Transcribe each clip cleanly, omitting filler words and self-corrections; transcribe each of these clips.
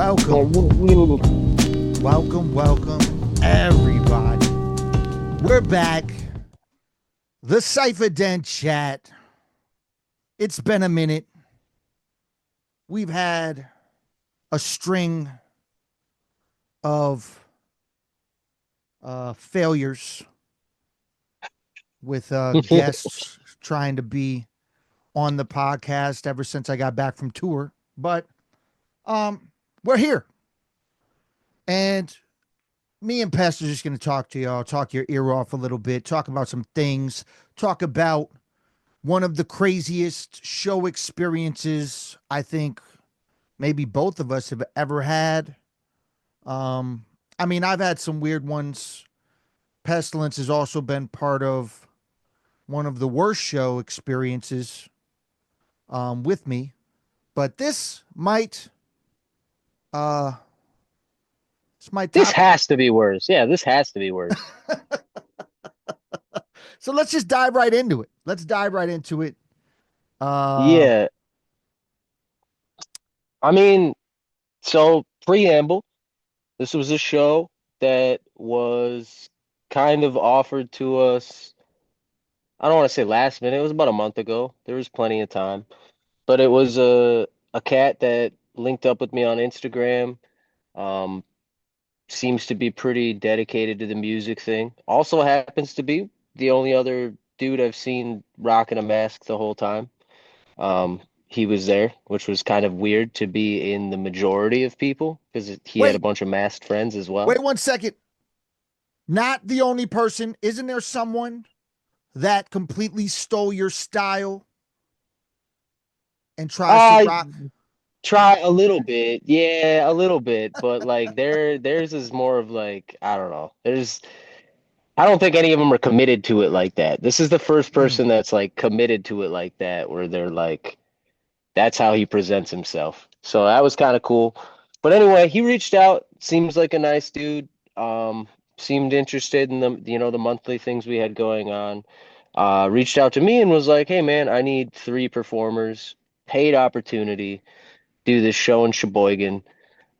Welcome, everybody. We're back. The CyphaDen Chat. It's been a minute. We've had a string of failures with guests trying to be on the podcast ever since I got back from tour. But we're here. And me and Pastor's just going to talk to y'all, talk your ear off a little bit, talk about some things, talk about one of the craziest show experiences I think maybe both of us have ever had. I mean, I've had some weird ones. Pestilence has also been part of one of the worst show experiences with me, but this might This has to be worse. Yeah, this has to be worse. So let's just dive right into it. Let's dive right into it. Uh, Yeah. I mean, so preamble, this was a show that was kind of offered to us. I don't want to say last minute. It was about a month ago. There was plenty of time. But it was a cat that linked up with me on Instagram. Um, Seems to be pretty dedicated to the music thing. Also happens to be the only other dude I've seen rocking a mask the whole time. He was there, which was kind of weird to be in the majority of people because he had a wait, bunch of masked friends as well. wait 1 second. Not the only person. Isn't there someone that completely stole your style and tries to I rock? try a little bit, yeah, a little bit, but like theirs is more of like I don't know. I don't think any of them are committed to it like that. This is the first Mm. person that's like committed to it like that, where they're like that's how he presents himself. So that was kind of cool. But anyway, he reached out. Seems like a nice dude. Seemed interested in the monthly things we had going on. Reached out to me and was like, "Hey man, I need 3 performers, paid opportunity, do this show in Sheboygan."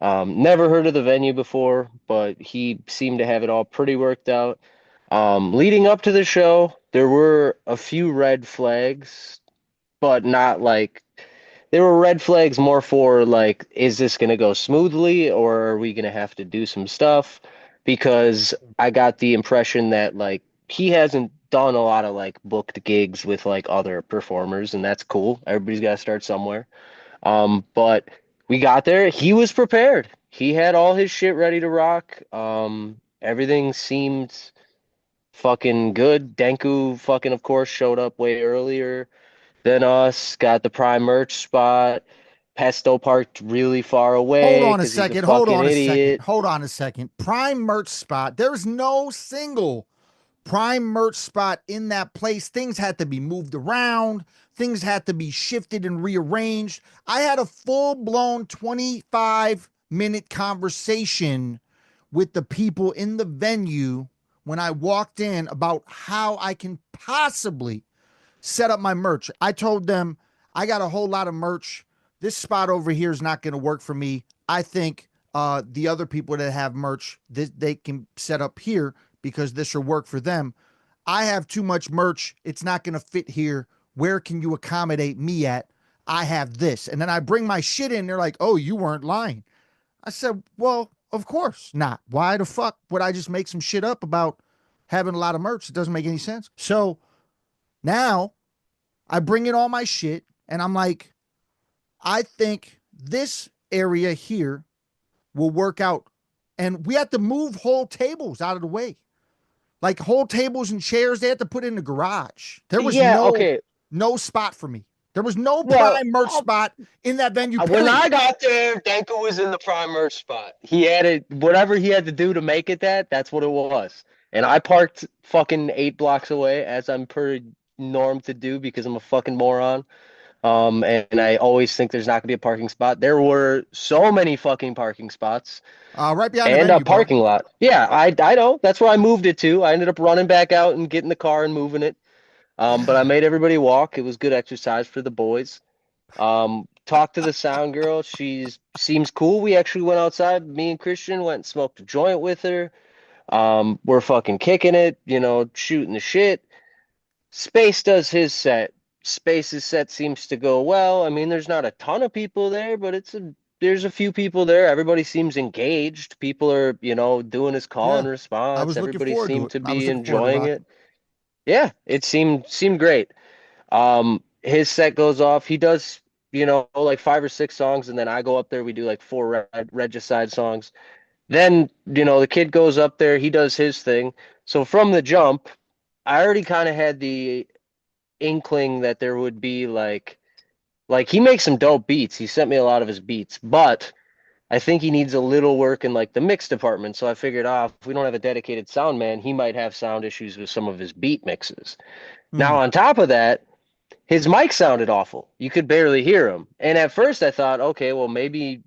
Never heard of the venue before, but he seemed to have it all pretty worked out. Leading up to the show, there were a few red flags, but not like there were red flags more for like, is this going to go smoothly or are we going to have to do some stuff? Because I got the impression that like he hasn't done a lot of like booked gigs with like other performers, and that's cool. Everybody's got to start somewhere. But we got there. He was prepared. He had all his shit ready to rock. Everything seemed fucking good. Denku fucking of course showed up way earlier than us, got the prime merch spot. Pesto parked really far Hold away on a because he's a second. Hold fucking on a second. idiot. Hold on a second. Prime merch spot. There's no single prime merch spot in that place. Things had to be moved around. Things had to be shifted and rearranged. I had a full blown 25-minute conversation with the people in the venue when I walked in about how I can possibly set up my merch. I told them I got a whole lot of merch. This spot over here is not going to work for me. I think the other people that have merch, they can set up here because this will work for them. I have too much merch. It's not going to fit here. Where can you accommodate me at? I have this. And then I bring my shit in. They're like, oh, you weren't lying. I said, well, of course not. Why the fuck would I just make some shit up about having a lot of merch? It doesn't make any sense. So now I bring in all my shit and I'm like, I think this area here will work out. And we had to move whole tables out of the way. Like whole tables and chairs, they had to put in the garage. There was Yeah, okay. no spot for me. There was no Well, prime merch spot in that venue, when period. I got there, Denko was in the prime merch spot. He had it, whatever he had to do to make it that's what it was. And I parked fucking 8 blocks away, as I'm per norm to do because I'm a fucking moron. And I always think there's not gonna be a parking spot. There were so many fucking parking spots Right behind the and a venue, bro. parking lot. Yeah, I know. That's where I moved it to. I ended up running back out and getting the car and moving it. But I made everybody walk. It was good exercise for the boys. talked to the sound girl. She's seems cool. We actually went outside. Me and Christian went and smoked a joint with her. We're fucking kicking it, shooting the shit. Space does his set. Space's set seems to go well. I mean, there's not a ton of people there, but there's a few people there. Everybody seems engaged. People are, doing his call Yeah. and I response. was looking Everybody forward to seemed it. to I was be looking forward to enjoying rocking. it. Yeah, it seemed great. His set goes off. He does, like 5 or 6 songs, and then I go up there. We do like four Regicide songs. Then, the kid goes up there. He does his thing. So from the jump, I already kind of had the inkling that there would be like he makes some dope beats. He sent me a lot of his beats, but I think he needs a little work in like the mix department. So I figured, if we don't have a dedicated sound man, he might have sound issues with some of his beat mixes. Now Mm, on top of that, his mic sounded awful. You could barely hear him. And at first I thought, okay, well maybe,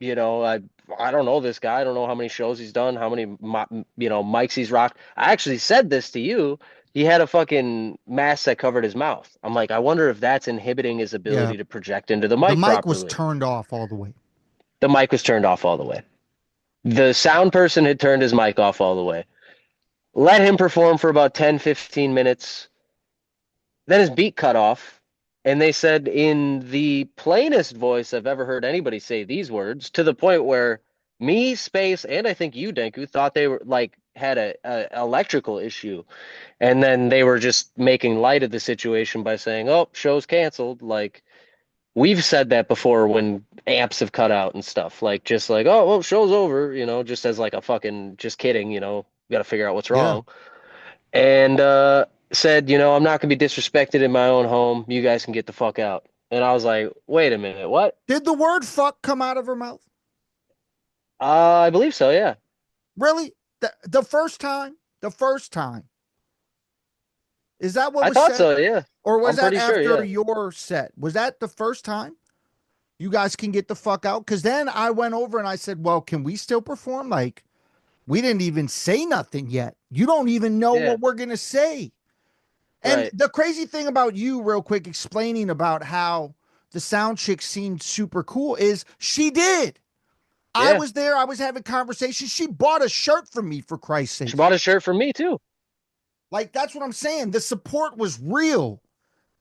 I don't know this guy. I don't know how many shows he's done, how many mics he's rocked. I actually said this to you. He had a fucking mask that covered his mouth. I'm like, I wonder if that's inhibiting his yeah. ability to project into the The mic mic was properly. turned off all the way. The mic was turned off all the way. The sound person had turned his mic off all the way. Let him perform for about 10, 15 minutes. Then his beat cut off. And they said in the plainest voice I've ever heard anybody say these words, to the point where me, Space, and I think you, Denku, thought they were like had a electrical issue. And then they were just making light of the situation by saying, "Oh, show's canceled." Like we've said that before when amps have cut out and stuff. Like just like, "Oh, well, show's over," just as like a fucking just kidding, got to figure out what's Yeah. wrong. And said, I'm not gonna be disrespected in my own home. You guys can get the fuck out. And I was like, wait a minute, what? Did the word fuck come out of her mouth? I believe so, yeah. Really? The first time? The first time. Is that what I was thought said? so, yeah. Or was I'm that pretty sure, after yeah. your set? Was that the first time? You guys can get the fuck out? Because then I went over and I said, well, can we still perform? Like, we didn't even say nothing yet. You don't even know Yeah, what we're going to say. And right. the crazy thing about you, real quick, explaining about how the sound chick seemed super cool is she did. I Yeah. was there. I was having conversations. She bought a shirt for me, for Christ's She sake. bought a shirt for me too. Like, that's what I'm saying. The support was real.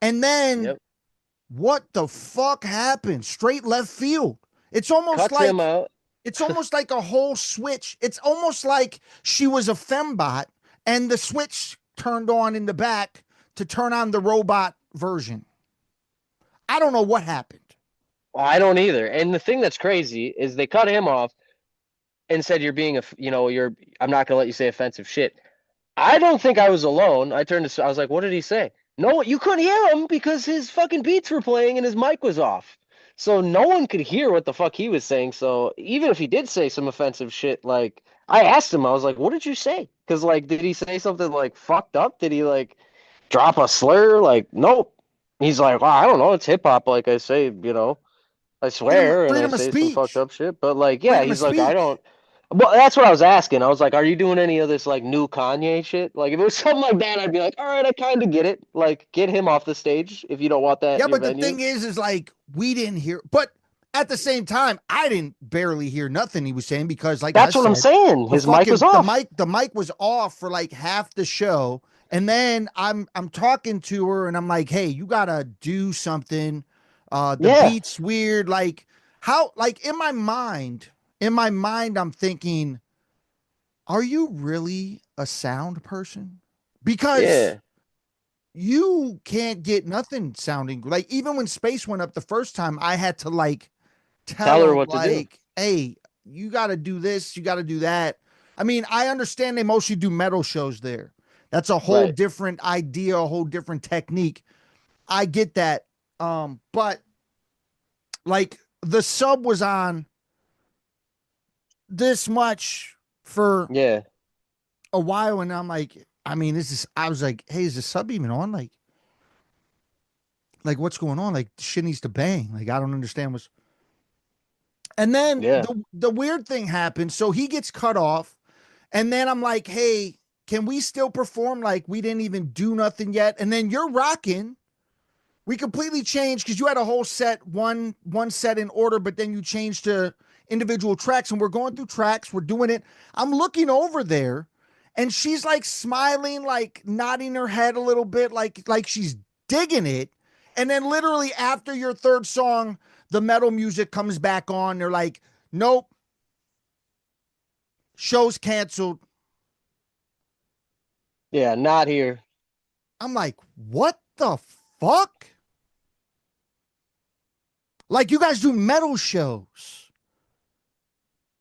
And then Yep. what the fuck happened? Straight left field. It's almost Cuts him like out. it's almost like a whole switch. It's almost like she was a fembot and the switch turned on in the back to turn on the robot version. I don't know what happened. Well, I don't either. And the thing that's crazy is they cut him off and said you're being you're I'm not gonna let you say offensive shit. I don't think I was alone. I was like, what did he say? No, you couldn't hear him because his fucking beats were playing and his mic was off. So no one could hear what the fuck he was saying. So even if he did say some offensive shit, like I asked him, I was like, what did you say? Because like, did he say something like fucked up? Did he like drop a slur? Like, nope. He's like, well, I don't know. It's hip hop. Like I say, I swear and I Freedom of say some fucked speech. up shit. But like, yeah, Freedom of he's like, I speech. don't. Well, that's what I was asking. I was like, are you doing any of this like new Kanye shit? Like, if it was something like that, I'd be like, all right, I kind of get it. Like, get him off the stage if you don't want that Yeah, in your but the venue. thing is like we didn't hear, but at the same time, I didn't barely hear nothing he was saying because, like I That's what I'm said, saying. His mic was the off. mic was off for like half the show. And then I'm talking to her and I'm like, hey, you gotta do something. The Yeah, beat's weird. Like how like in my mind, I'm thinking, are you really a sound person? Because yeah. you can't get nothing sounding like even when space went up the first time, I had to like Tell tell her him what to do. like, hey, you got to do this, you got to do that. I mean, I understand they mostly do metal shows there. That's a whole Right. different idea, a whole different technique. I get that. But like the sub was on this much for Yeah. a while, and I'm like, I mean, this is. I was like, hey, is the sub even on? Like what's going on? Like shit needs to bang. Like I don't understand what's. And then Yeah. the weird thing happens. So he gets cut off. And then I'm like, hey, can we still perform like we didn't even do nothing yet? And then you're rocking, We completely changed because you had a whole set, one set in order, but then you changed to individual tracks, and we're going through tracks. We're doing it. I'm looking over there, and she's like smiling, like nodding her head a little bit, like she's digging it. And then literally after your third song, the metal music comes back on. They're like, "Nope, show's canceled." Yeah, not here. I'm like, "What the fuck?" Like you guys do metal shows.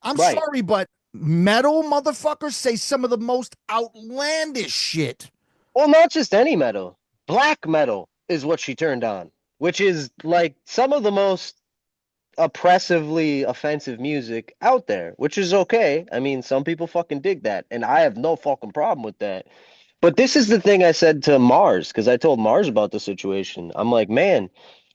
I'm Right. sorry, but metal motherfuckers say some of the most outlandish shit. Well, not just any metal. Black metal is what she turned on, which is like some of the most oppressively offensive music out there, which is okay. I mean, some people fucking dig that, and I have no fucking problem with that. But this is the thing I said to Mars, because I told Mars about the situation. I'm like, man,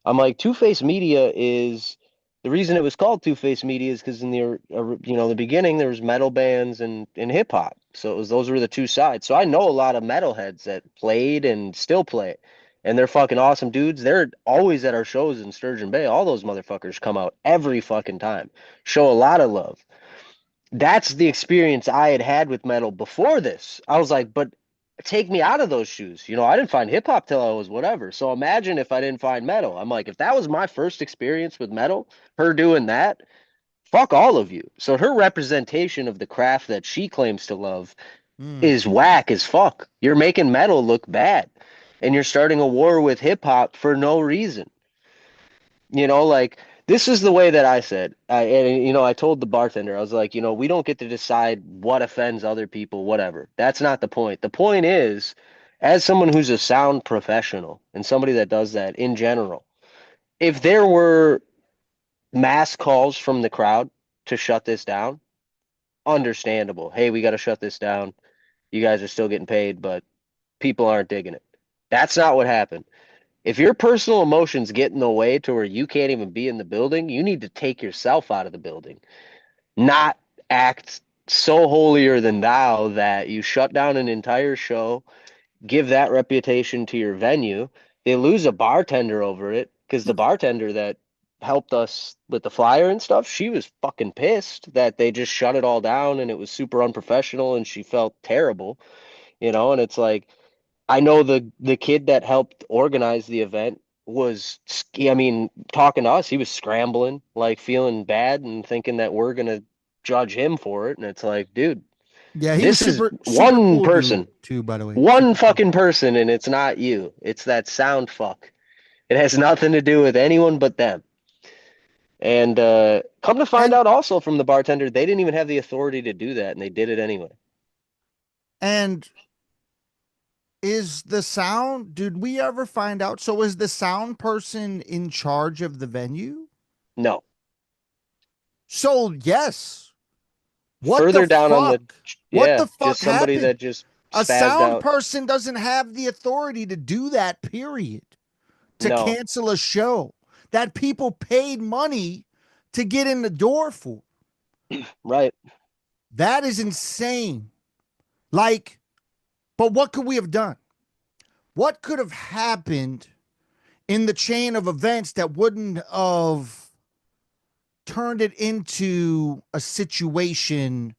I'm like, Two-Face Media is the reason it was called Two-Face Media is because in the beginning there was metal bands and hip hop. So it was those were the two sides. So I know a lot of metalheads that played and still play. And they're fucking awesome dudes. They're always at our shows in Sturgeon Bay. All those motherfuckers come out every fucking time. Show a lot of love. That's the experience I had had with metal before this. I was like, but take me out of those shoes. I didn't find hip hop till I was whatever. So imagine if I didn't find metal. I'm like, if that was my first experience with metal, her doing that, fuck all of you. So her representation of the craft that she claims to love Mm. is whack as fuck. You're making metal look bad and you're starting a war with hip hop for no reason. Like this is the way that I said. I told the bartender, I was like, we don't get to decide what offends other people, whatever. That's not the point. The point is, as someone who's a sound professional and somebody that does that in general, if there were mass calls from the crowd to shut this down, understandable. Hey, we got to shut this down. You guys are still getting paid, but people aren't digging it. That's not what happened. If your personal emotions get in the way to where you can't even be in the building, you need to take yourself out of the building, not act so holier than thou that you shut down an entire show, give that reputation to your venue. They lose a bartender over it because the bartender that helped us with the flyer and stuff, she was fucking pissed that they just shut it all down and it was super unprofessional and she felt terrible, and it's like I know the kid that helped organize the event was, I mean, talking to us, he was scrambling, like feeling bad and thinking that we're gonna judge him for it. And it's like, dude, Yeah, he was this is super one cool dude person, too, by the way. one Super cool. fucking person, and it's not you. It's that sound fuck. It has nothing to do with anyone but them. And come to find And out also from the bartender, they didn't even have the authority to do that, and they did it anyway. and is the sound, did we ever find out? So is the sound person in charge of the venue? No. So yes. What the Further down on fuck? What yeah, the just fuck somebody happened? that just A spazzed sound out. person doesn't have the authority to do that, period. To No. cancel a show that people paid money to get in the door for. Right. That is insane. Like, but what could we have done? What could have happened in the chain of events that wouldn't have turned it into a situation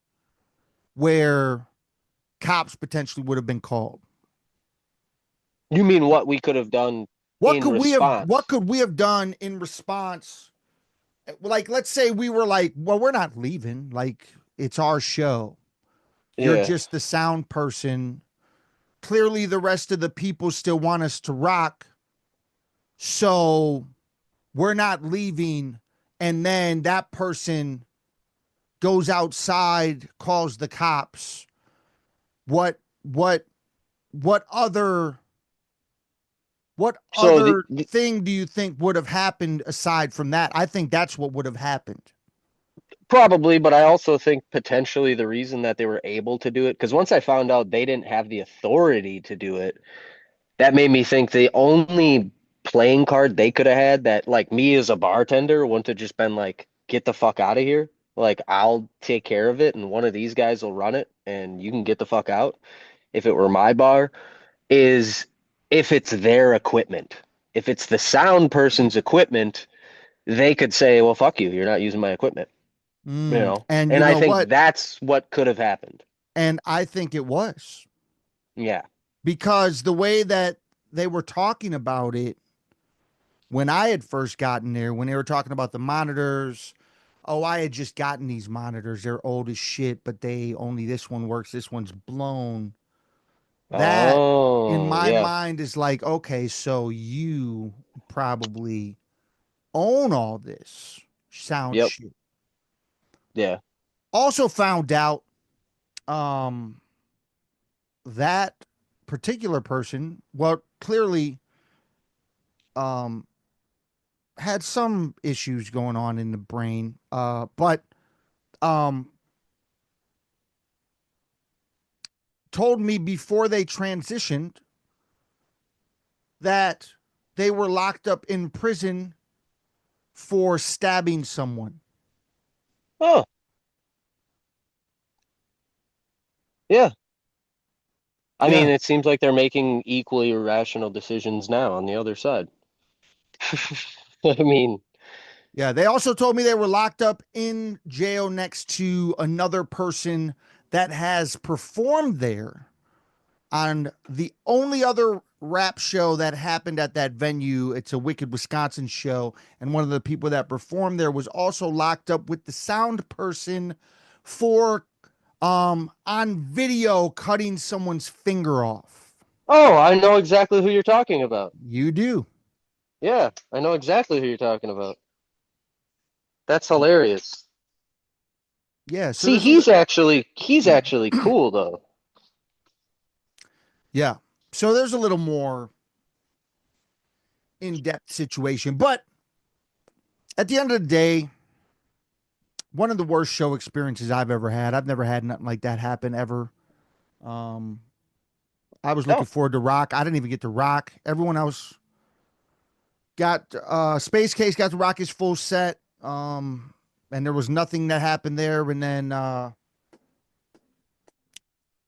where cops potentially would have been called? You mean what we could have done in What response? could we have done in response? Like, let's say we were like, well, we're not leaving. Like, it's our show. You're Yeah. just the sound person. Clearly, the rest of the people still want us to rock. So we're not leaving. And then that person goes outside, calls the cops. What, what, what other, what So other thing do you think would have happened aside from that? I think that's what would have happened. probably, but I also think potentially the reason that they were able to do it, because once I found out they didn't have the authority to do it, that made me think the only playing card they could have had that, like me as a bartender, wouldn't have just been like, get the fuck out of here. Like, I'll take care of it and one of these guys will run it and you can get the fuck out. If it were my bar, is if it's their equipment. If it's the sound person's equipment, they could say, "Well, fuck you. You're not using my equipment." You know. And And you I know think what? that's what could have happened. And I think it was Yeah. because the way that they were talking about it when I had first gotten there, when they were talking about the monitors, oh, I had just gotten these monitors. They're old as shit, but they only this one works. This one's blown. That in Oh, my yeah. mind is like, okay, so you probably own all this sound Yep. shit. Yeah. Also found out um that particular person, well, clearly um had some issues going on in the brain, but um told me before they transitioned that they were locked up in prison for stabbing someone. Oh, yeah. I mean, Yeah. it seems like they're making equally irrational decisions now on the other side. I mean, Yeah. They also told me they were locked up in jail next to another person that has performed there on the only other rap show that happened at that venue. It's a Wicked Wisconsin show. And one of the people that performed there was also locked up with the sound person for on video cutting someone's finger off. oh, I know exactly who you're talking about. You do. Yeah, I know exactly who you're talking about. That's hilarious. Yeah. So See, there's a li- he's actually cool though. yeah. So there's a little more in-depth situation, but at the end of the day, one of the worst show experiences I've ever had. I've never had nothing like that happen ever. Um, I was looking No, forward to rock. I didn't even get to rock. Everyone else got Space Case got to rock his full set. And there was nothing that happened there. And then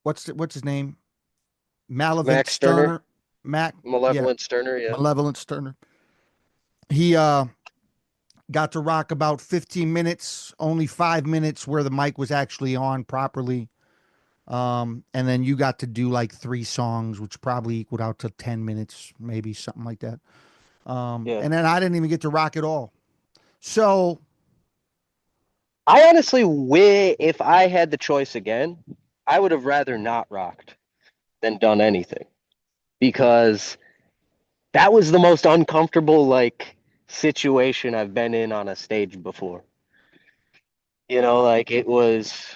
what's his name? Malavant Max Stirner, Sterner. Mac, yeah, Malevolent Stirner, yeah. Malevolent Sterner. He got to rock about 15 minutes, only 5 minutes where the mic was actually on properly. And then you got to do like 3 songs, which probably equaled out to 10 minutes, maybe something like that. Yeah. And then I didn't even get to rock at all. So, I honestly, if I had the choice again, I would have rather not rocked than done anything because that was the most uncomfortable like situation I've been in on a stage before. You know, like it was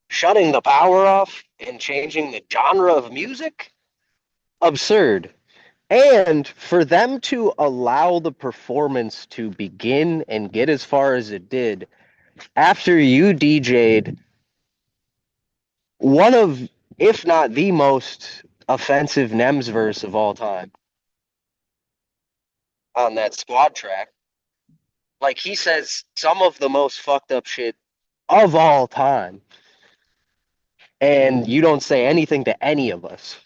shutting the power off and changing the genre of music. Absurd. And for them to allow the performance to begin and get as far as it did after you DJ'd one of, if not the most offensive Nems verse of all time on that squad track. Like he says some of the most fucked up shit of all time. And you don't say anything to any of us.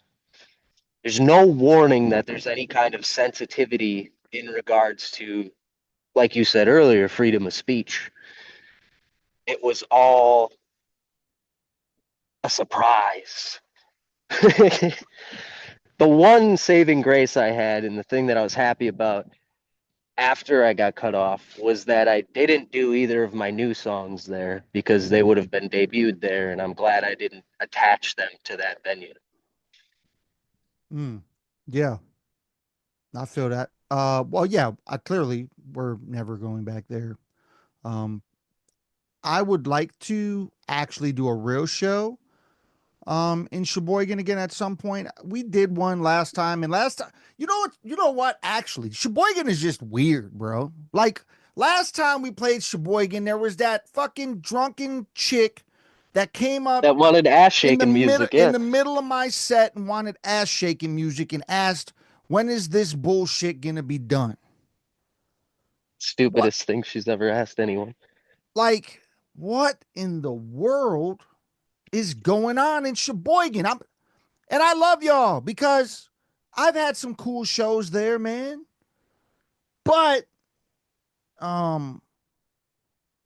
There's no warning that there's any kind of sensitivity in regards to, like you said earlier, freedom of speech. It was all a surprise. The one saving grace I had and the thing that I was happy about after I got cut off was that I didn't do either of my new songs there because they would have been debuted there, and I'm glad I didn't attach them to that venue. mm, yeah, I feel that. Well, yeah, I clearly we're never going back there. Um, I would like to actually do a real show in Sheboygan again at some point. We did one last time, and last time, you know what? Actually, Sheboygan is just weird, bro. Like last time we played Sheboygan, there was that fucking drunken chick that came up That wanted ass shaking music, in yeah. the middle of my set and wanted ass shaking music and asked, "When is this bullshit gonna be done?" What Stupidest thing she's ever asked anyone. like what in the world is going on in Sheboygan? And I love y'all because I've had some cool shows there, man. But um,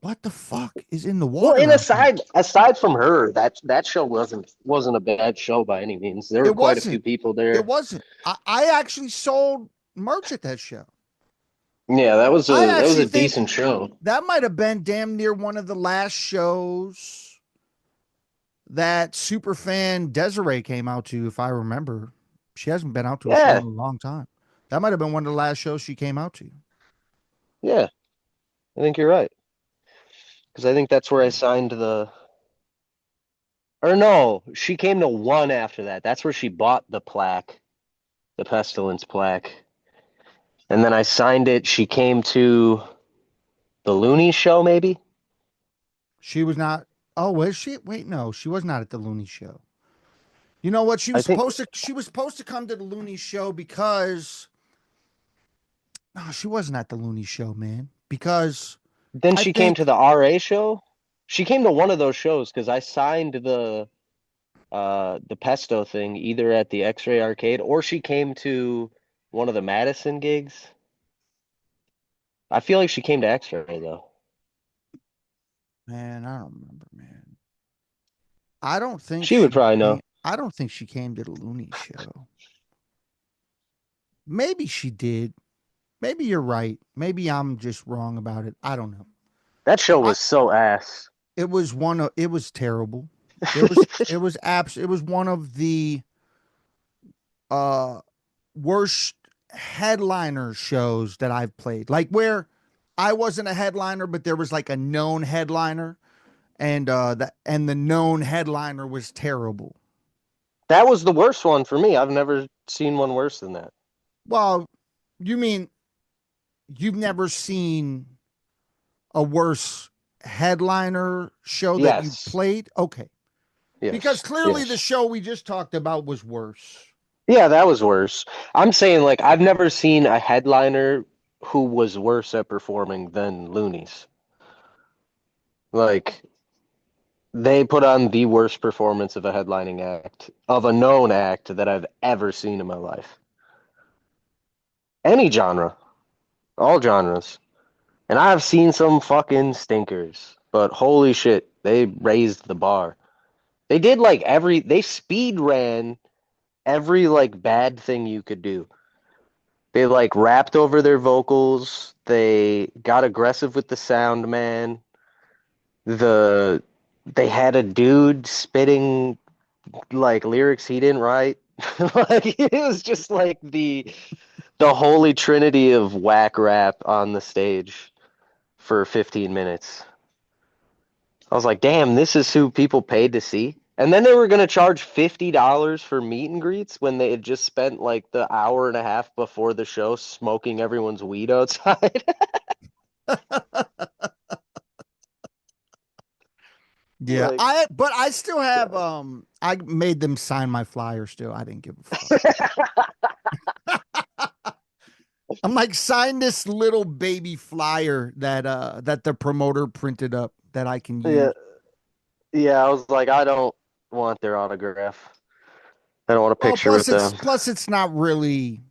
what the fuck is in the Well, water and out there? aside from her, that show wasn't a bad show by any means. There were It quite a few wasn't. people It there. wasn't. I actually sold merch at that show. Yeah, I that was actually a think decent show. that might have been damn near one of the last shows that superfan Desiree came out to, if I remember. She hasn't been out to a show in Yeah, a long time. That might have been one of the last shows she came out to. yeah, I think you're right because I think that's where I signed the. Or no, she came to one after that. That's where she bought the plaque, the pestilence plaque, and then I signed it. She came to the Looney show, maybe. She was not. Oh, was she? Wait, no, she was not at the Looney show. You know what? She I was think. supposed to. She was supposed to come to the Looney show because no, she wasn't at the Looney show, man. Because Then I she came to think the RA show. She came to one of those shows because I signed the Pesto thing either at the X-Ray Arcade or she came to one of the Madison gigs. I feel like she came to X-Ray though. man, I don't remember, man. I don't think She would she probably came. know. I don't think she came to the Looney show. Maybe she did. Maybe you're right. Maybe I'm just wrong about it. I don't know. That show I was so ass. it was one of it was terrible. It was one of the uh worst headliner shows that I've played. Like where I wasn't a headliner, but there was like a known headliner, and the known headliner was terrible. That was the worst one for me. I've never seen one worse than that. Well, you mean you've never seen a worse headliner show that you Yes. played? Okay. Because Yes. clearly the Yes. show we just talked about was worse. Yeah, that was worse. I'm saying like I've never seen a headliner who was worse at performing than Looney's. Like they put on the worst performance of a headlining act, of a known act that I've ever seen in my life. Any genre, all genres. And I've seen some fucking stinkers, but holy shit, they raised the bar. They did like they speed ran every like bad thing you could do. They like rapped over their vocals. They got aggressive with the sound man. The they had a dude spitting like lyrics he didn't write. Like it was just like the holy trinity of whack rap on the stage for 15 minutes. I was like, damn, this is who people paid to see. And then they were gonna charge $50 for meet and greets when they had just spent like the hour and a half before the show smoking everyone's weed outside. Yeah, Like, but I still have God. I made them sign my flyer still. I didn't give a fuck. I'm like sign this little baby flyer that the promoter printed up that I can Yeah, use. yeah. I was like, I don't want their autograph. I don't want a Well, picture with them. plus it's not really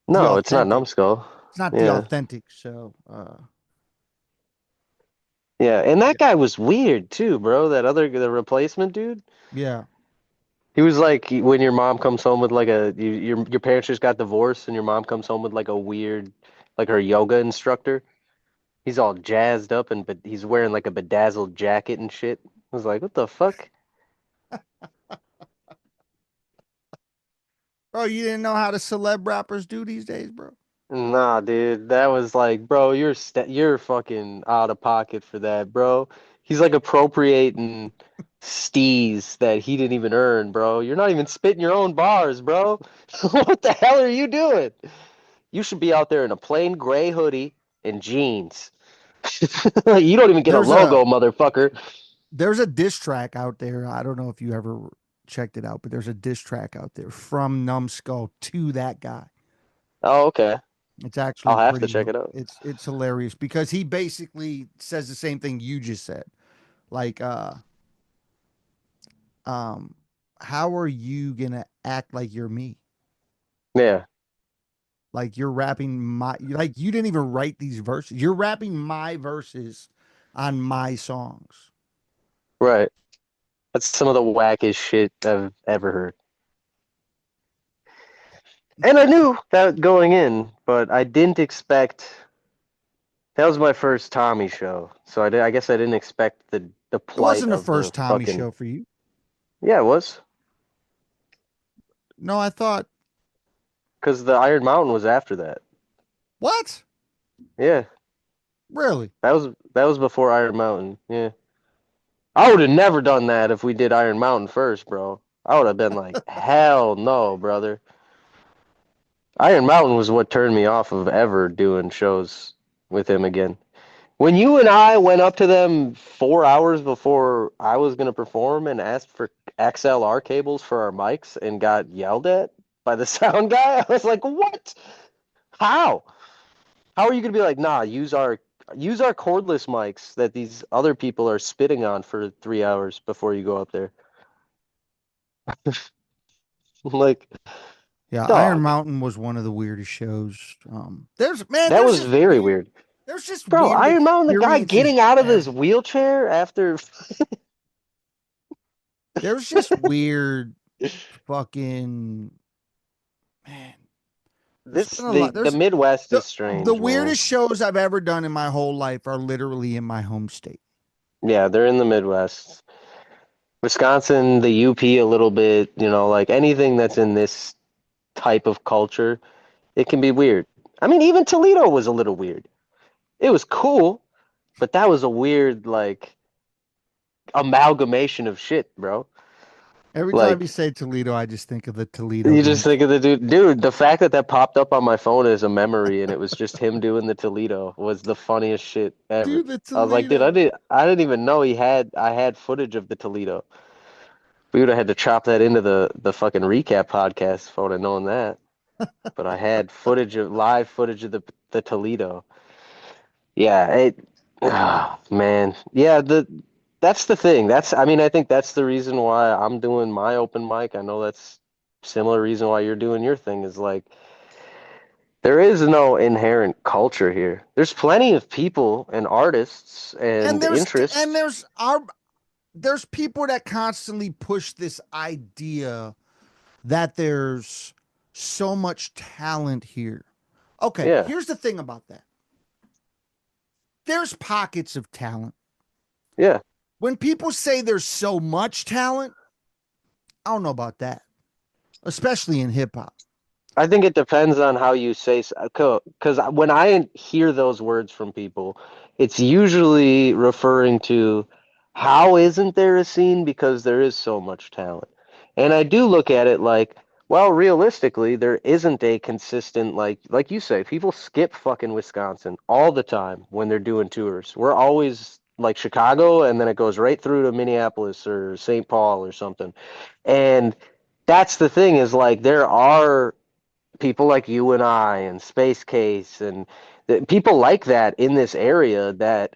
the No, it's not authentic. numbskull. It's not the Yeah, authentic, so yeah. And yeah. that guy was weird too, bro. The replacement dude. Yeah. He was like when your mom comes home with like your parents just got divorced and your mom comes home with like a weird like her yoga instructor. He's all jazzed up and but he's wearing like a bedazzled jacket and shit. I was like, what the fuck? Bro, you didn't know how the celeb rappers do these days, bro? Nah, dude, that was like, bro, you're fucking out of pocket for that, bro. He's like appropriating steez that he didn't even earn, bro. You're not even spitting your own bars, bro. What the hell are you doing? You should be out there in a plain gray hoodie and jeans. You don't even get a There's a logo, motherfucker. there's a diss track out there. I don't know if you ever checked it out, but there's a diss track out there from Numbskull to that guy. Oh, okay. It's actually I'll have to pretty check it out. it's hilarious because he basically says the same thing you just said. Like um how are you going to act like you're me? Yeah. Like you're rapping my like you didn't even write these verses. You're rapping my verses on my songs. Right. That's some of the wackest shit I've ever heard. And I knew that going in, but I didn't expect. That was my first Tommy show, so I guess I didn't expect the It plight wasn't the of the first Tommy fucking. show for you. Yeah, it was No, I thought, because the Iron Mountain was after that. what? Yeah, Really? that was before Iron Mountain. Yeah, I would have never done that if we did Iron Mountain first, bro. I would have been like, hell no, brother. Iron Mountain was what turned me off of ever doing shows with him again. When you and I went up to them 4 hours before I was going to perform and asked for XLR cables for our mics and got yelled at by the sound guy, I was like, "What? How? How are you going to be like, nah, use our cordless mics that these other people are spitting on for 3 hours before you go up there?" Like, Yeah, Iron dog, Mountain was one of the weirdest shows. There's man, that was very weird. there's just Bro, weird Iron Mountain, the guy experiences getting out of his ever. wheelchair after. There's just weird fucking man. There's This been a lot. the There's Midwest is the strange, man. weirdest shows I've ever done in my whole life are literally in my home state. Yeah, they're in the Midwest. Wisconsin, the UP a little bit, like anything that's in this type of culture, it can be weird. I mean, even Toledo was a little weird. It was cool, but that was a weird, like, amalgamation of shit, bro. Every time you Like, say Toledo, I just think of the Toledo you just dance. think of the dude, the fact that that popped up on my phone as a memory and it was just him doing the Toledo was the funniest shit ever. Dude, the I was like, dude, I Toledo. didn't I didn't even know I had footage of the Toledo. We would have had to chop that into the fucking recap podcast if I would have known that. But I had live footage of the Toledo. Yeah, man. Yeah, that's the thing. I mean, I think that's the reason why I'm doing my open mic. I know that's similar reason why you're doing your thing is like there is no inherent culture here. There's plenty of people and artists And and interests. there's people that constantly push this idea that there's so much talent here. Okay, Yeah, here's the thing about that. There's pockets of talent. yeah. When people say there's so much talent, I don't know about that, especially in hip hop. I think it depends on how you say, because when I hear those words from people, it's usually referring to how isn't there a scene because there is so much talent. And I do look at it like, well, realistically, there isn't a consistent like you say, people skip fucking Wisconsin all the time when they're doing tours. We're always like Chicago and then it goes right through to Minneapolis or St. Paul or something. And that's the thing is like there are people like you and I and Space Case and people like that in this area that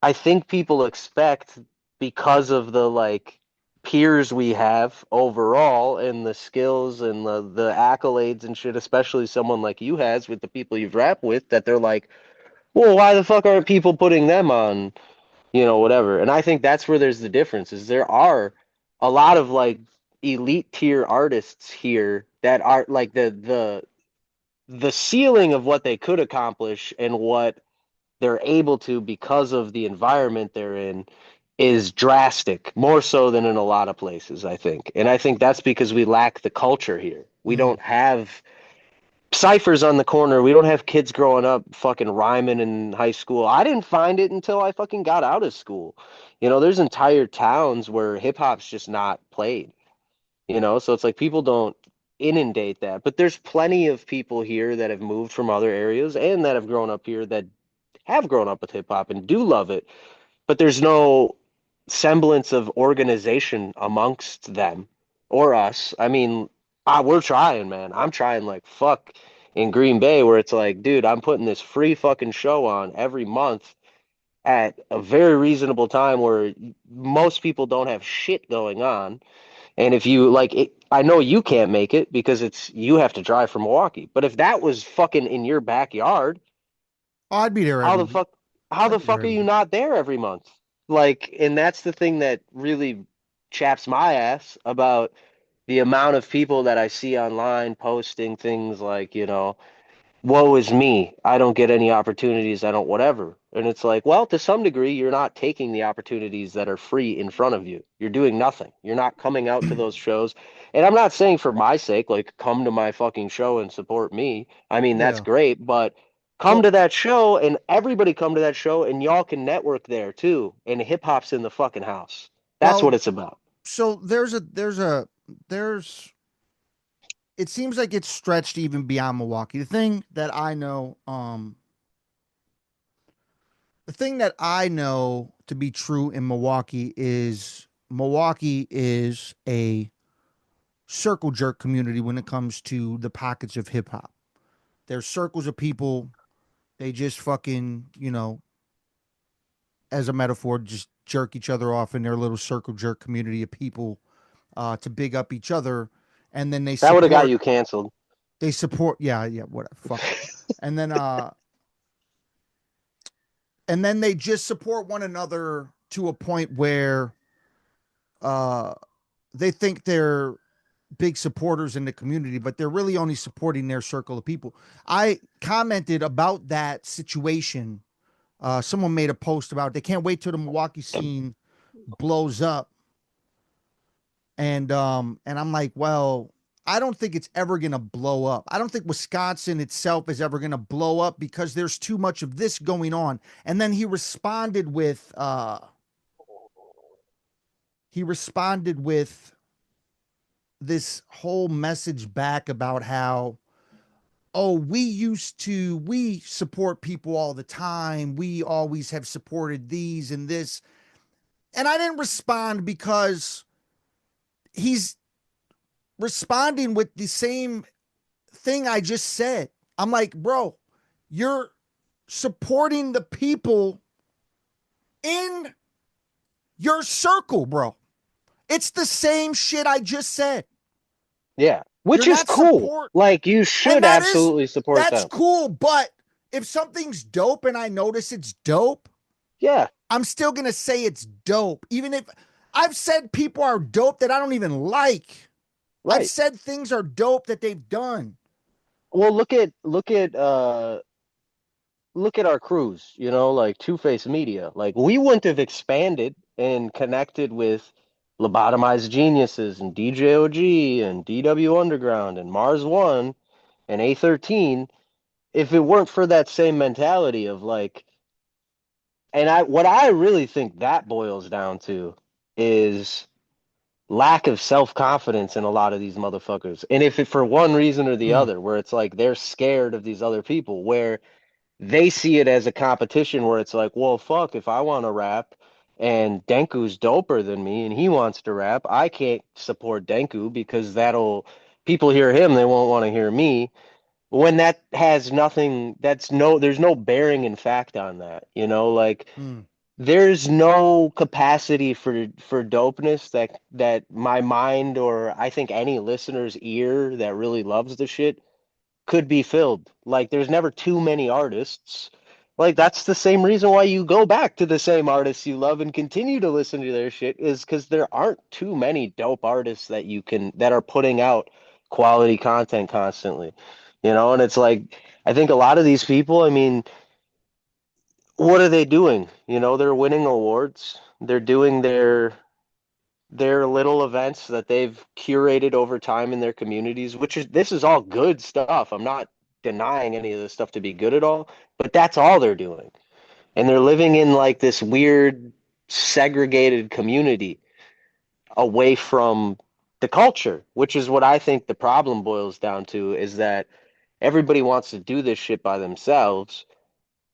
I think people expect because of the like peers we have overall and the skills and the accolades and shit, especially someone like you has with the people you've rapped with, that they're like, well, why the fuck aren't people putting them on, whatever. And I think that's where there's the difference is there are a lot of like elite tier artists here that are like the ceiling of what they could accomplish and what they're able to because of the environment they're in is drastic, more so than in a lot of places, I think. And I think that's because we lack the culture here. We Mm. don't have ciphers on the corner. We don't have kids growing up fucking rhyming in high school. I didn't find it until I fucking got out of school. There's entire towns where hip hop's just not played. So it's like people don't inundate that, but there's plenty of people here that have moved from other areas and that have grown up here that have grown up with hip hop and do love it, but there's no semblance of organization amongst them or us. I mean, we're trying, man. I'm trying like fuck in Green Bay where it's like, dude, I'm putting this free fucking show on every month at a very reasonable time where most people don't have shit going on And if you like it, I know you can't make it because you have to drive from Milwaukee. But if that was fucking in your backyard, Oh, I'd be there how the every fuck how I'd the be there fuck are every you not there every month? Like, and that's the thing that really chaps my ass about the amount of people that I see online posting things like, woe is me. I don't get any opportunities. I don't whatever. And it's like, well, to some degree, you're not taking the opportunities that are free in front of you. You're doing nothing. You're not coming out to those shows. And I'm not saying for my sake, like, come to my fucking show and support me. I mean, that's Yeah. great, but come Well, to that show and everybody come to that show and y'all can network there too. And hip hop's in the fucking house. That's what well, it's about. so there's it seems like it's stretched even beyond Milwaukee. The thing that I know to be true in Milwaukee is a circle jerk community when it comes to the pockets of hip hop. There's circles of people, they just fucking, as a metaphor, just jerk each other off in their little circle jerk community of people to big up each other. And then That would have got you canceled. yeah, yeah, whatever, fuck it. And then, and then they just support one another to a point where uh, they think they're big supporters in the community, but they're really only supporting their circle of people. I commented about that situation. Someone made a post about it. They can't wait till the Milwaukee scene blows up, and I'm like, well, I don't think it's ever gonna blow up. I don't think Wisconsin itself is ever gonna blow up because there's too much of this going on. And then he responded with this whole message back about how, oh, we support people all the time, we always have supported these and this. And I didn't respond because he's responding with the same thing I just said. I'm like, bro, you're supporting the people in your circle, bro. It's the same shit I just said. Yeah, You're which is not cool. support Like, you and should absolutely support that's them. cool, but if something's dope and I notice it's dope, Yeah, I'm still going to say it's dope. Even if I've said people are dope that I don't even like. I've right. said things are dope that they've done. Well, look at our crews, like Two Face Media. Like, we wouldn't have expanded and connected with Lobotomized Geniuses and DJOG and DW Underground and Mars One and A13 if it weren't for that same mentality of like, and what I really think that boils down to is lack of self-confidence in a lot of these motherfuckers. And if it for one reason or the Mm, other, where it's like they're scared of these other people, where they see it as a competition where it's like, well, fuck, if I want to rap and Denku's doper than me and he wants to rap, I can't support Denku because people hear him, they won't want to hear me. When that has nothing, there's no bearing in fact on that, like mm, there's no capacity for dopeness that my mind or I think any listener's ear that really loves the shit could be filled. Like, there's never too many artists. Like, that's the same reason why you go back to the same artists you love and continue to listen to their shit is because there aren't too many dope artists that are putting out quality content constantly. And it's like I think a lot of these people, I mean, what are they doing? They're winning awards. They're doing their little events that they've curated over time in their communities, this is all good stuff. I'm not denying any of this stuff to be good at all, but that's all they're doing. And they're living in like this weird segregated community away from the culture, which is what I think the problem boils down to is that everybody wants to do this shit by themselves,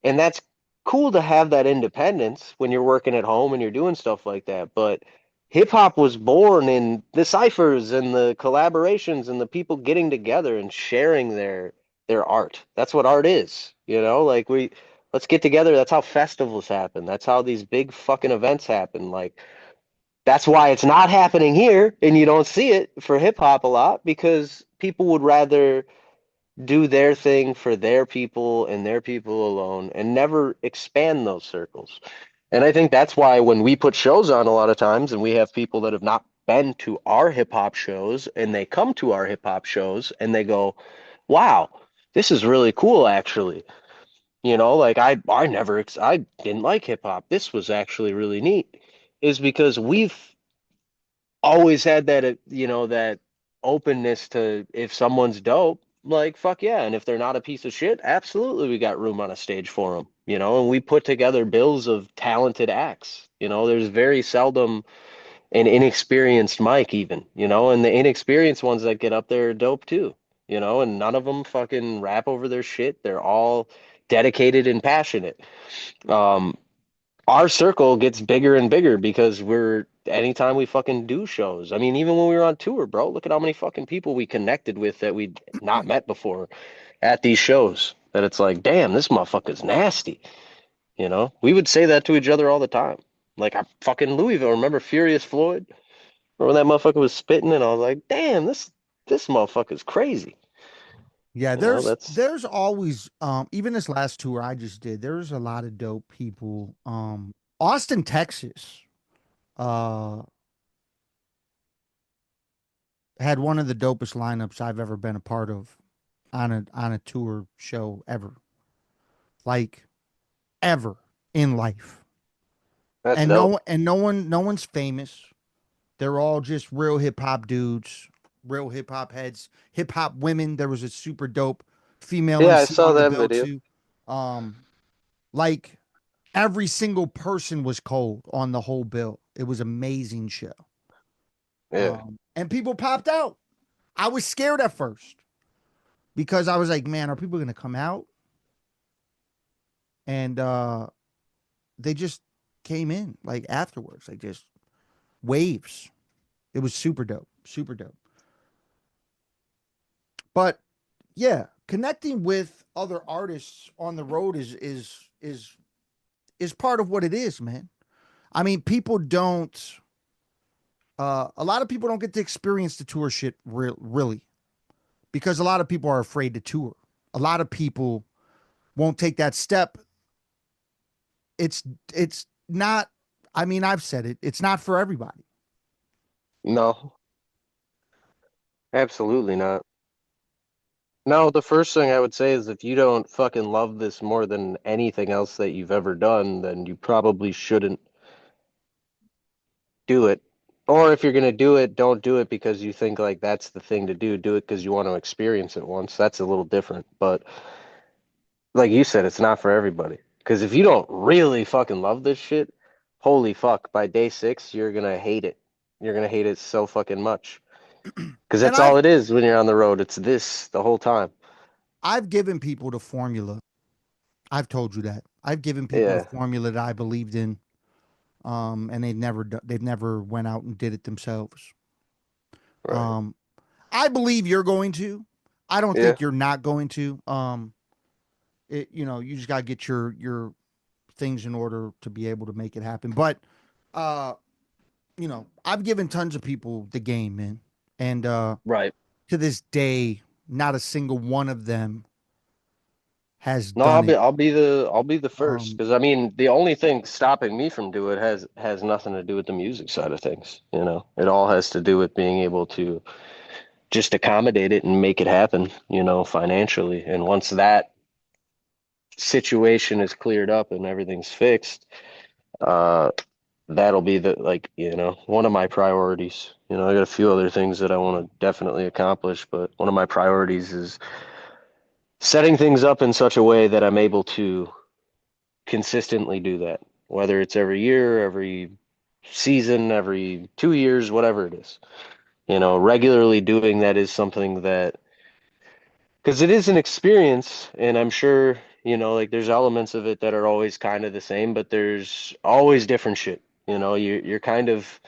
and that's cool to have that independence when you're working at home and you're doing stuff like that. But hip hop was born in the ciphers and the collaborations and the people getting together and sharing their art. That's what art is, Like, let's get together. That's how festivals happen. That's how these big fucking events happen. Like, That's why it's not happening here and you don't see it for hip hop a lot because people would rather do their thing for their people and their people alone and never expand those circles. And I think that's why when we put shows on a lot of times and we have people that have not been to our hip hop shows and they come to our hip hop shows and they go, "Wow, this is really cool actually." You know, like I didn't like hip hop. This was actually really neat. Is because we've always had that that openness to if someone's dope, like fuck yeah, and if they're not a piece of shit, absolutely we got room on a stage for them, and we put together bills of talented acts. There's very seldom an inexperienced mic even, and the inexperienced ones that get up there are dope too, and none of them fucking rap over their shit. They're all dedicated and passionate. Um, our circle gets bigger and bigger because we're anytime we fucking do shows. I mean, even when we were on tour, bro, look at how many fucking people we connected with that we'd not met before at these shows. That it's like, damn, this motherfucker's nasty. We would say that to each other all the time. Like I fucking Louisville, remember Furious Floyd? Remember when that motherfucker was spitting and I was like, damn, this motherfucker's crazy. Yeah, That's there's always even this last tour I just did, there's a lot of dope people. Austin, Texas, uh had one of the dopest lineups I've ever been a part of on a tour show ever. Like ever in life. that's And dope. no one's famous. They're all just real hip hop dudes, real hip hop heads, hip hop women. There was a super dope female Yeah, I MC saw on the that bill video. too. Um, like every single person was cold on the whole bill. It was amazing show. Yeah. And people popped out. I was scared at first because I was like, man, are people gonna come out? And they just came in like afterwards. Like just waves. It was super dope. Super dope. But yeah, connecting with other artists on the road is part of what it is, man. I mean, people don't a lot of people don't get to experience the tour shit really because a lot of people are afraid to tour. A lot of people won't take that step. It's it's not I mean, I've said it. It's not for everybody. No, absolutely not. No, the first thing I would say is if you don't fucking love this more than anything else that you've ever done, then you probably shouldn't do it. Or if you're gonna do it, don't do it because you think like that's the thing to do. Do it because you want to experience it once. That's a little different. But like you said, it's not for everybody. Because if you don't really fucking love this shit, holy fuck, by day six, you're gonna hate it. You're gonna hate it so fucking much. Because And that's all it is when you're on the road. It's this the whole time. I've given people the formula. I've told you that. I've given people the Yeah, formula that I believed in, and they've never went out and did it themselves. right. Um, I believe you're going to. I don't Yeah, think you're not going to. You just got to get your things in order to be able to make it happen. But, uh, I've given tons of people the game, man, and right. to this day, not a single one of them has No, done it. I'll be the first Um, because I mean the only thing stopping me from doing it has nothing to do with the music side of things. It all has to do with being able to just accommodate it and make it happen. Financially. And once that situation is cleared up and everything's fixed, uh, that'll be the like one of my priorities. I got a few other things that I want to definitely accomplish, but one of my priorities is setting things up in such a way that I'm able to consistently do that, whether it's every year, every season, every 2 years, whatever it is. Regularly doing that is something that, because it is an experience, and I'm sure, like there's elements of it that are always kind of the same, but there's always different shit. You're kind of,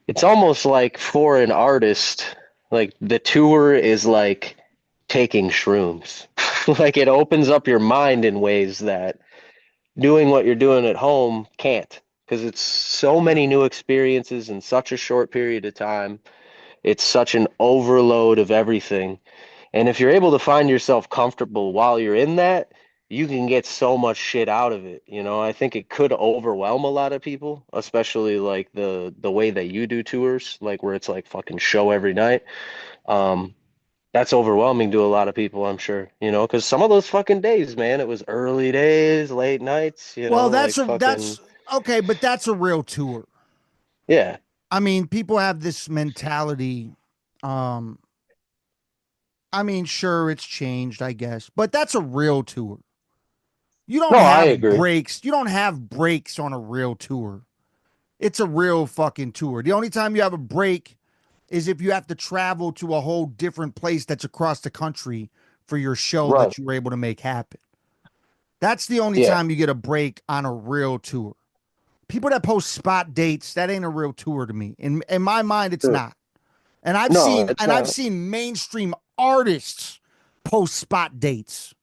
it's almost like for an artist, like the tour is like taking shrooms. Like it opens up your mind in ways that doing what you're doing at home can't. because it's so Yeah. many new experiences in such a short period of time. It's such an overload of everything. And if you're able to find yourself comfortable while you're in that, you can get so much shit out of it. I think it could overwhelm a lot of people, especially like the way that you do tours, like where it's like fucking show every night. Um, that's overwhelming to a lot of people, I'm sure, because some of those fucking days, man, it was early days, late nights, Well, like fucking, that's okay, but that's a real tour. yeah. I mean, people have this mentality. Um, I mean, sure, it's changed, I guess, but that's a real tour. You don't No, I have agree. breaks. You don't have breaks on a real tour. It's a real fucking tour. The only time you have a break is if you have to travel to a whole different place that's across the country for your show Right. that you were able to make happen. That's the only Yeah. time you get a break on a real tour. People that post spot dates, that ain't a real tour to me. In my mind, it's Sure. not. And I've No, seen it's and I've not. seen mainstream artists post spot dates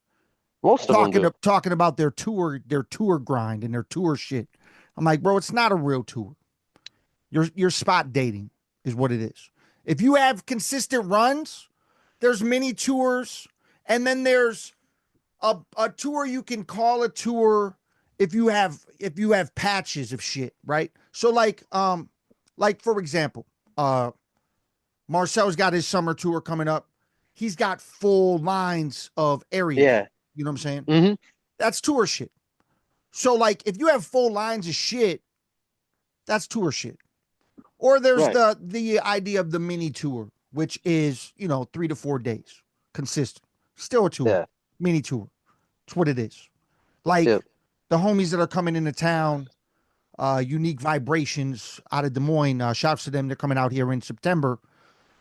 Most of them do. talking about their tour grind and their tour shit. I'm like, bro, it's not a real tour. You're spot dating is what it is. If you have consistent runs, there's mini tours, and then there's a tour you can call a tour if you have patches of shit, right? So like for example, Marcel's got his summer tour coming up. He's got full lines of areas. Yeah. You know what I'm saying? Hmm. That's tour shit. So like if you have full lines of shit, that's tour shit. Or there's Right. the idea of the mini tour, which is, 3 to 4 days, consistent. Still a tour, Yeah. mini tour. It's what it is. Like Yep. the homies that are coming into town, Unique Vibrations out of Des Moines. Shouts to them. They're coming out here in September.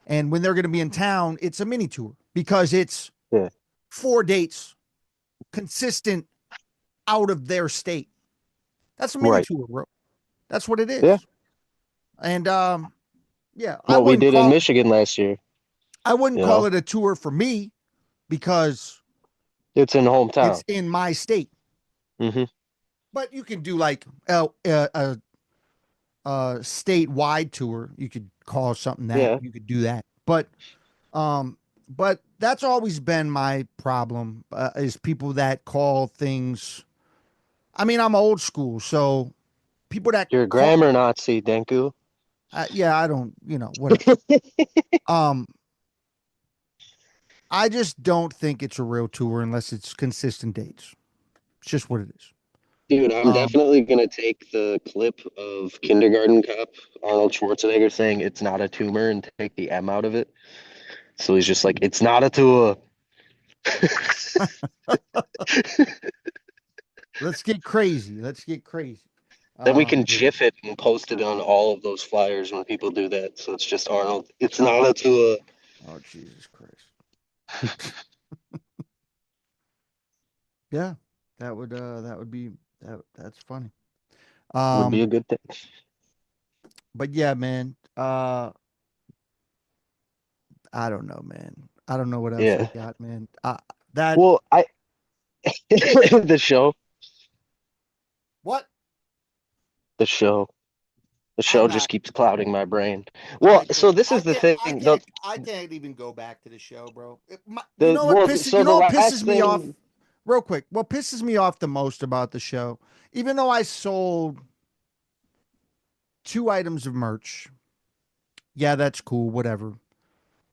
And when they're going to be in town, it's a mini tour because it's Yeah. 4 dates consistent out of their state. That's a mini Right. tour, bro. That's what it Yeah. is. And yeah, I What we wouldn't did in call Michigan last year, I wouldn't you call know, it a tour for me because it's in it's hometown. in my state. Hmm. But you can do like a statewide tour. You could call something that. Yeah. You could do that. But that's always been my problem is people that call things. I mean, I'm old school, so people that You're a call. grammar Nazi, Denku. Yeah, I don't. Whatever. Um, I just don't think it's a real tour unless it's consistent dates. It's just what it is. Dude, I'm Um, definitely gonna take the clip of Kindergarten Cop, Arnold Schwarzenegger saying it's not a tumor and take the M out of it. So he's just like, it's not a tumor. let's get crazy. Let's get crazy. Then we can Um, GIF it and post it on all of those flyers when people do that. So it's just Arnold. It's not a tumor. oh Jesus Christ. Yeah, that would be that's funny. Would be Um, a good thing. but yeah, man. I don't know, man. I don't know what else I Yeah. got, man. That Well, I the show, what? the show, the I'm show just not. keeps clouding my brain. Well, I so can't. this I is the can't. I thing. can't. I can't even go back to the show, bro. You The know what well, pisses? You so know the what last pisses me off? thing, Real quick, what pisses me off the most about the show, even though I sold 2 items of merch, yeah, that's cool, whatever.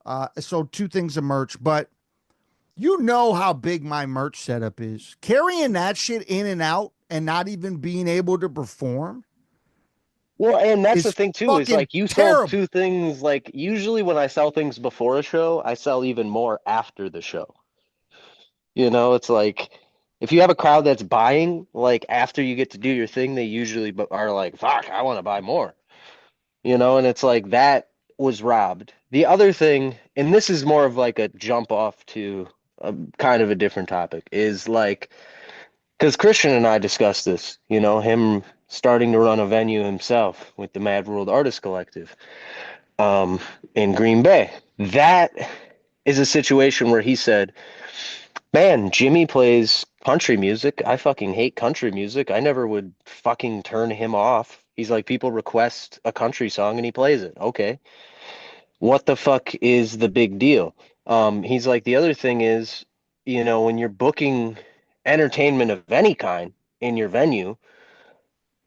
I sold 2 things of merch, but you know how big my merch setup is. Carrying that shit in and out and not even being able to perform well, and that's the is thing too, is fucking like you sold terrible. two things. Like usually when I sell things before a show, I sell even more after the show. It's like if you have a crowd that's buying, like after you get to do your thing, they usually are like, "Fuck, I want to buy more." And it's like that was robbed. The other thing, and this is more of like a jump off to a kind of a different topic, is like because Christian and I discussed this, him starting to run a venue himself with the Mad World Artist Collective um, in Green Bay. That is a situation where he said, man, Jimmy plays country music. I fucking hate country music. I never would fucking turn him off. He's like, people request a country song and he plays it. Okay. What the fuck is the big deal? He's like, the other thing is, when you're booking entertainment of any kind in your venue,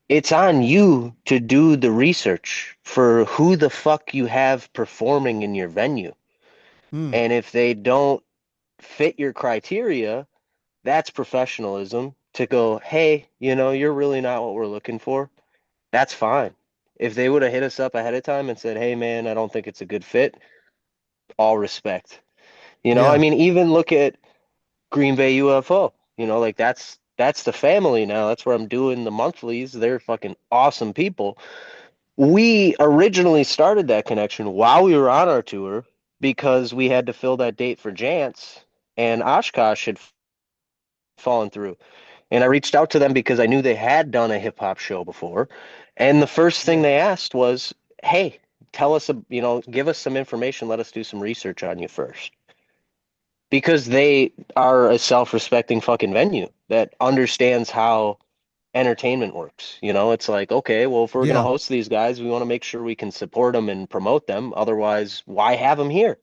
it's on you to do the research for who the fuck you have performing in your venue. Mm, And if they don't fit your criteria, that's professionalism to go, hey, you're really not what we're looking for. That's fine. If they would have hit us up ahead of time and said, hey, man, I don't think it's a good fit, all respect. I yeah. mean, even look at Green Bay UFO. Like that's the family now. That's where I'm doing the monthlies. They're fucking awesome people. We originally started that connection while we were on our tour because we had to fill that date for Jance, and Oshkosh had fallen through. And I reached out to them because I knew they had done a hip hop show before. And the first thing Yeah. they asked was, hey, tell us, give us some information. Let us do some research on you first. Because they are a self respecting fucking venue that understands how entertainment works. It's like, okay, well, if we're going to Yeah. host these guys, we want to make sure we can support them and promote them. Otherwise, why have them here?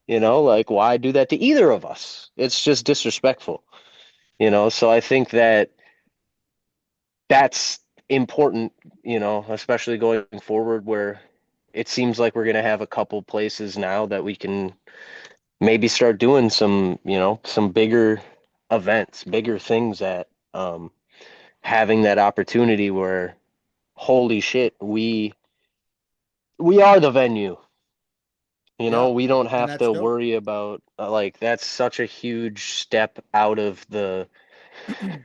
Like, why do that to either of us? It's just disrespectful. So I think that's important, especially going forward where it seems like we're going to have a couple places now that we can maybe start doing some bigger events, bigger things at having that opportunity where holy shit, we are the venue. Yeah. We don't And have that's to dope. worry about like that's such a huge step out of the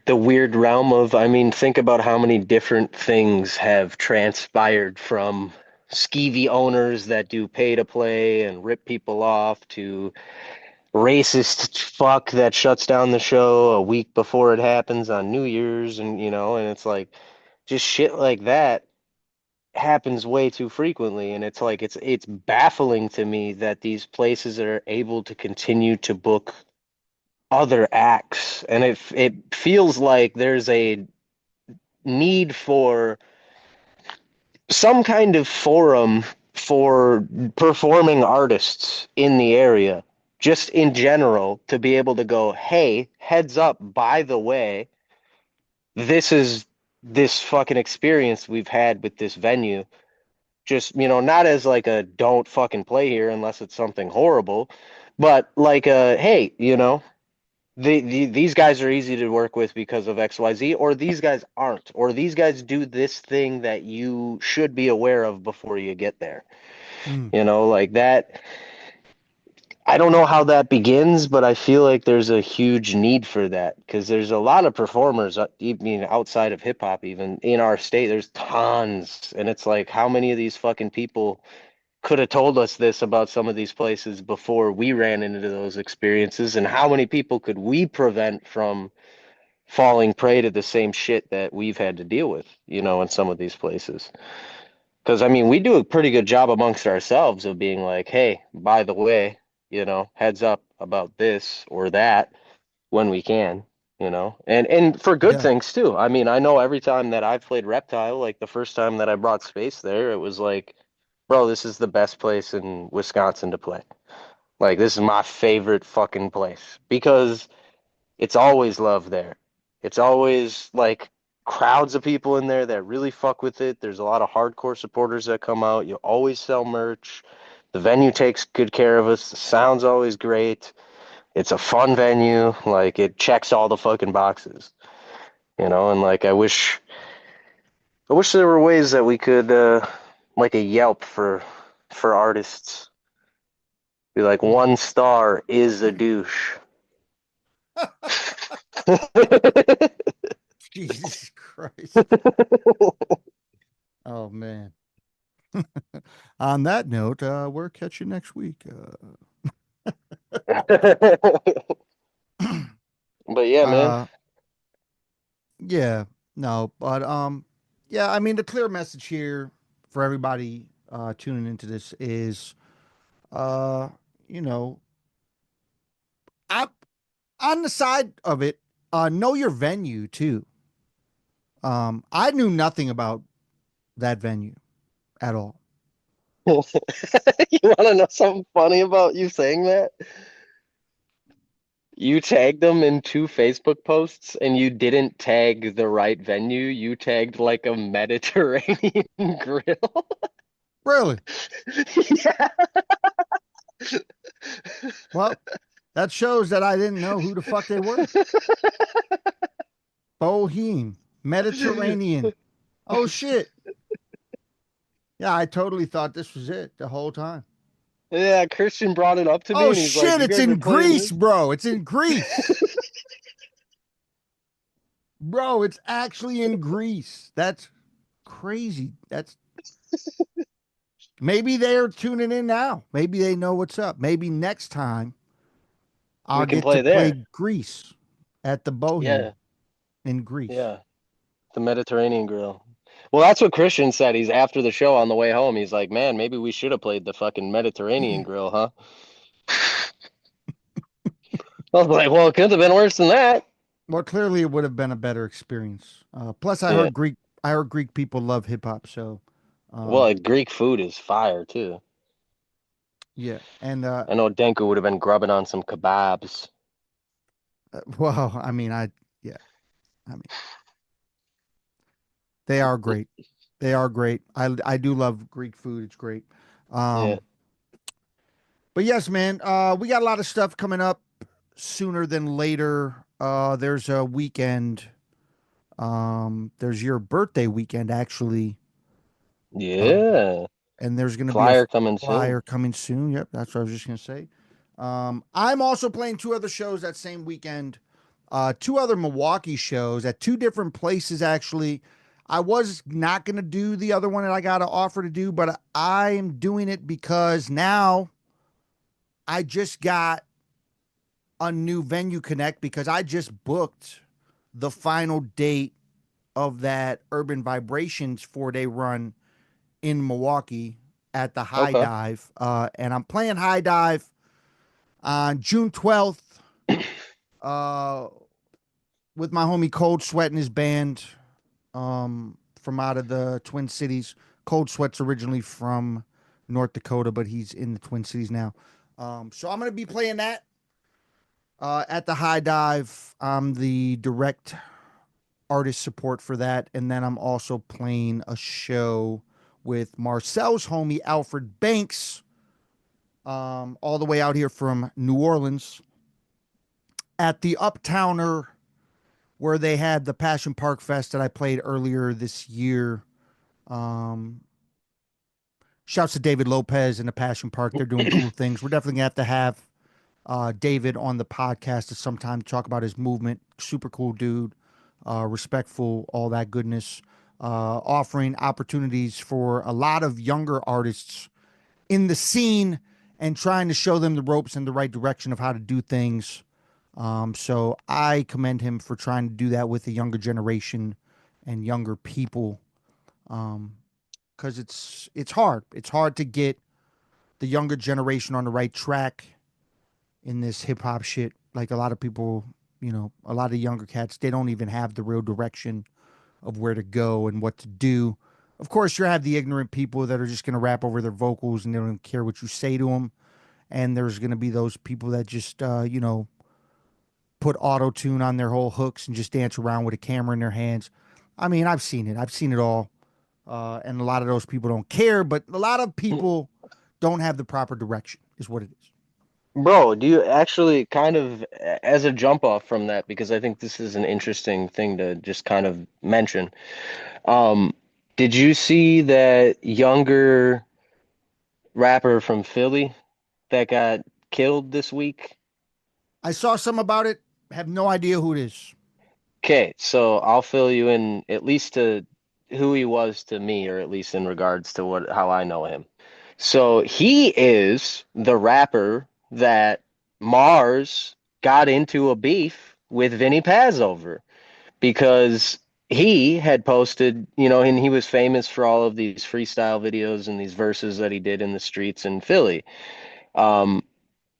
weird realm of, I mean, think about how many different things have transpired from skeevy owners that do pay to play and rip people off to racist fuck that shuts down the show a week before it happens on New Year's, and it's like just shit like that happens way too frequently, and it's like it's baffling to me that these places are able to continue to book other acts, and it feels like there's a need for some kind of forum for performing artists in the area, just in general, to be able to go, hey, heads up, by the way, this is this fucking experience we've had with this venue. Just, not as like a don't fucking play here unless it's something horrible, but like a, hey, these guys are easy to work with because of XYZ, or these guys aren't, or these guys do this thing that you should be aware of before you get there. Mm, Like that. I don't know how that begins, but I feel like there's a huge need for that because there's a lot of performers, even outside of hip hop, even in our state, there's tons. And it's like, how many of these fucking people could have told us this about some of these places before we ran into those experiences? And how many people could we prevent from falling prey to the same shit that we've had to deal with, in some of these places? Because, I mean, we do a pretty good job amongst ourselves of being like, hey, by the way, heads up about this or that when we can, and for good yeah. things too. I mean, I know every time that I've played Reptile, like the first time that I brought Space there, it was like, bro, this is the best place in Wisconsin to play. Like, this is my favorite fucking place because it's always love there. It's always like crowds of people in there that really fuck with it. There's a lot of hardcore supporters that come out. You always sell merch. The venue takes good care of us. The sound's always great. It's a fun venue. Like it checks all the fucking boxes, and like I wish there were ways that we could like a Yelp for artists. Be like Mm. 1 star is a douche. Jesus Christ. Oh man. On that note, we'll catch you next week. But yeah, man. Uh, yeah, no, but yeah, I mean the clear message here for everybody tuning into this is uh, you know, I on the side of it, Know your venue too. I knew nothing about that venue at all. You want to know something funny about you saying that? You tagged them in two Facebook posts and you didn't tag the right venue. You tagged like a Mediterranean grill. Really? Yeah. Well, that shows that I didn't know who the fuck they were. Boheme, Mediterranean. Oh shit. Yeah, I totally thought this was it the whole time. Yeah, Christian brought it up to me Oh and he's like, shit, "You it's guys are in playing Greece, this?" bro. It's in Greece. Bro, it's actually in Greece. That's crazy. That's maybe they're tuning in now. Maybe they know what's up. Maybe next time I'll We can get to play play there. Greece at the Boheme Yeah, in Greece. yeah. The Mediterranean grill. Well, that's what Christian said. He's after the show on the way home. He's like, "Man, maybe we should have played the fucking Mediterranean grill, huh?" I was like, "Well, it could have been worse than that." Well, clearly it would have been a better experience. Plus, I Yeah. heard Greek. I heard Greek people love hip hop. So, Well, um, Greek food is fire too. yeah. And I know Denko would have been grubbing on some kebabs. well, I mean, yeah. I mean, they are great. They are great. I do love Greek food. It's great. Yeah. Um, but yes, man. We got a lot of stuff coming up sooner than later. There's a weekend. There's your birthday weekend actually. Uh, Yeah. and there's going to be a Flyer coming soon. flyer coming soon. Yep, that's what I was just going to say. I'm also playing two other shows that same weekend. Two other Milwaukee shows at two different places. Actually, I was not going to do the other one that I got to offer to do, but I am doing it because now I just got a new venue connect because I just booked the final date of that Urban Vibrations 4 day run in Milwaukee at the High Okay. Dive. And I'm playing High Dive on June 12th uh, with my homie Cold Sweat and his band from out of the Twin Cities. Cold Sweat's originally from North Dakota, but he's in the Twin Cities now. So I'm going to be playing that at the High Dive. I'm the direct artist support for that. And then I'm also playing a show with Marcel's homie, Alfred Banks, all the way out here from New Orleans at the Uptowner where they had the Passion Park Fest that I played earlier this year. Um, Shouts to David Lopez and the Passion Park. They're doing cool things. We're definitely going to have David on the podcast at some time to talk about his movement. Super cool dude, respectful, all that goodness. Offering opportunities for a lot of younger artists in the scene and trying to show them the ropes and the right direction of how to do things. So I commend him for trying to do that with the younger generation and younger people. Because it's hard. It's hard to get the younger generation on the right track in this hip hop shit. Like a lot of people, a lot of younger cats, they don't even have the real direction of where to go and what to do. Of course, you have the ignorant people that are just going to rap over their vocals and they don't care what you say to them. And there's going to be those people that just, put auto tune on their whole hooks and just dance around with a camera in their hands. I mean, I've seen it. I've seen it all. And a lot of those people don't care, but a lot of people don't have the proper direction, is what it is. Bro, do you actually kind of, as a jump off from that, because I think this is an interesting thing to just kind of mention. Um, did you see that younger rapper from Philly that got killed this week? I saw some about it. Have no idea who it is. Okay, so I'll fill you in at least to who he was to me, or at least in regards to what how I know him. So he is the rapper that Mars got into a beef with Vinny Paz over because he had posted, and he was famous for all of these freestyle videos and these verses that he did in the streets in Philly. Um,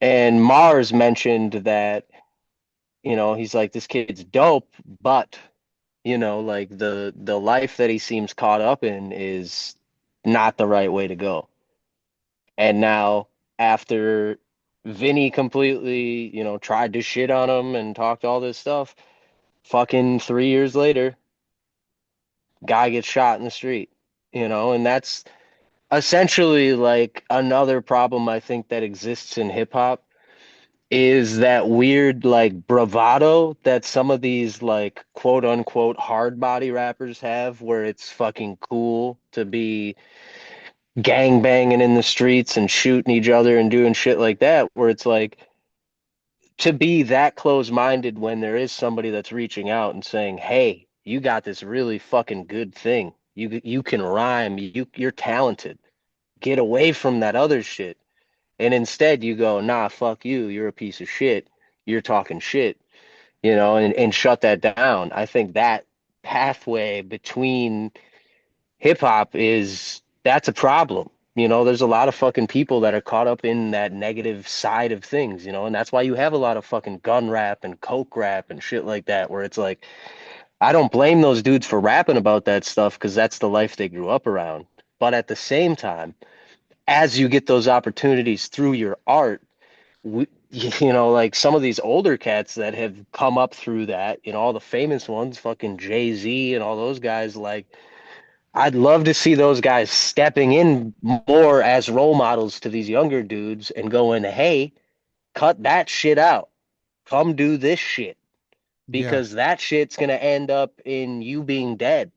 and Mars mentioned that He's like, this kid's dope, but like the life that he seems caught up in is not the right way to go. And now after Vinny completely, tried to shit on him and talked all this stuff, fucking 3 years later, guy gets shot in the street, and that's essentially like another problem I think that exists in hip hop is that weird like bravado that some of these like quote unquote hard body rappers have where it's fucking cool to be gang banging in the streets and shooting each other and doing shit like that where it's like to be that close minded when there is somebody that's reaching out and saying, "Hey, you got this really fucking good thing. You can rhyme. You're talented. Get away from that other shit." And instead you go, "Nah, fuck you. You're a piece of shit. You're talking shit." And shut that down. I think that pathway between hip hop is that's a problem. There's a lot of fucking people that are caught up in that negative side of things, and that's why you have a lot of fucking gun rap and coke rap and shit like that, where it's like, I don't blame those dudes for rapping about that stuff because that's the life they grew up around. But at the same time, as you get those opportunities through your art, like some of these older cats that have come up through that, all the famous ones, fucking Jay-Z and all those guys, like, I'd love to see those guys stepping in more as role models to these younger dudes and going, hey, cut that shit out. Come do this shit Yeah. because that shit's going to end up in you being dead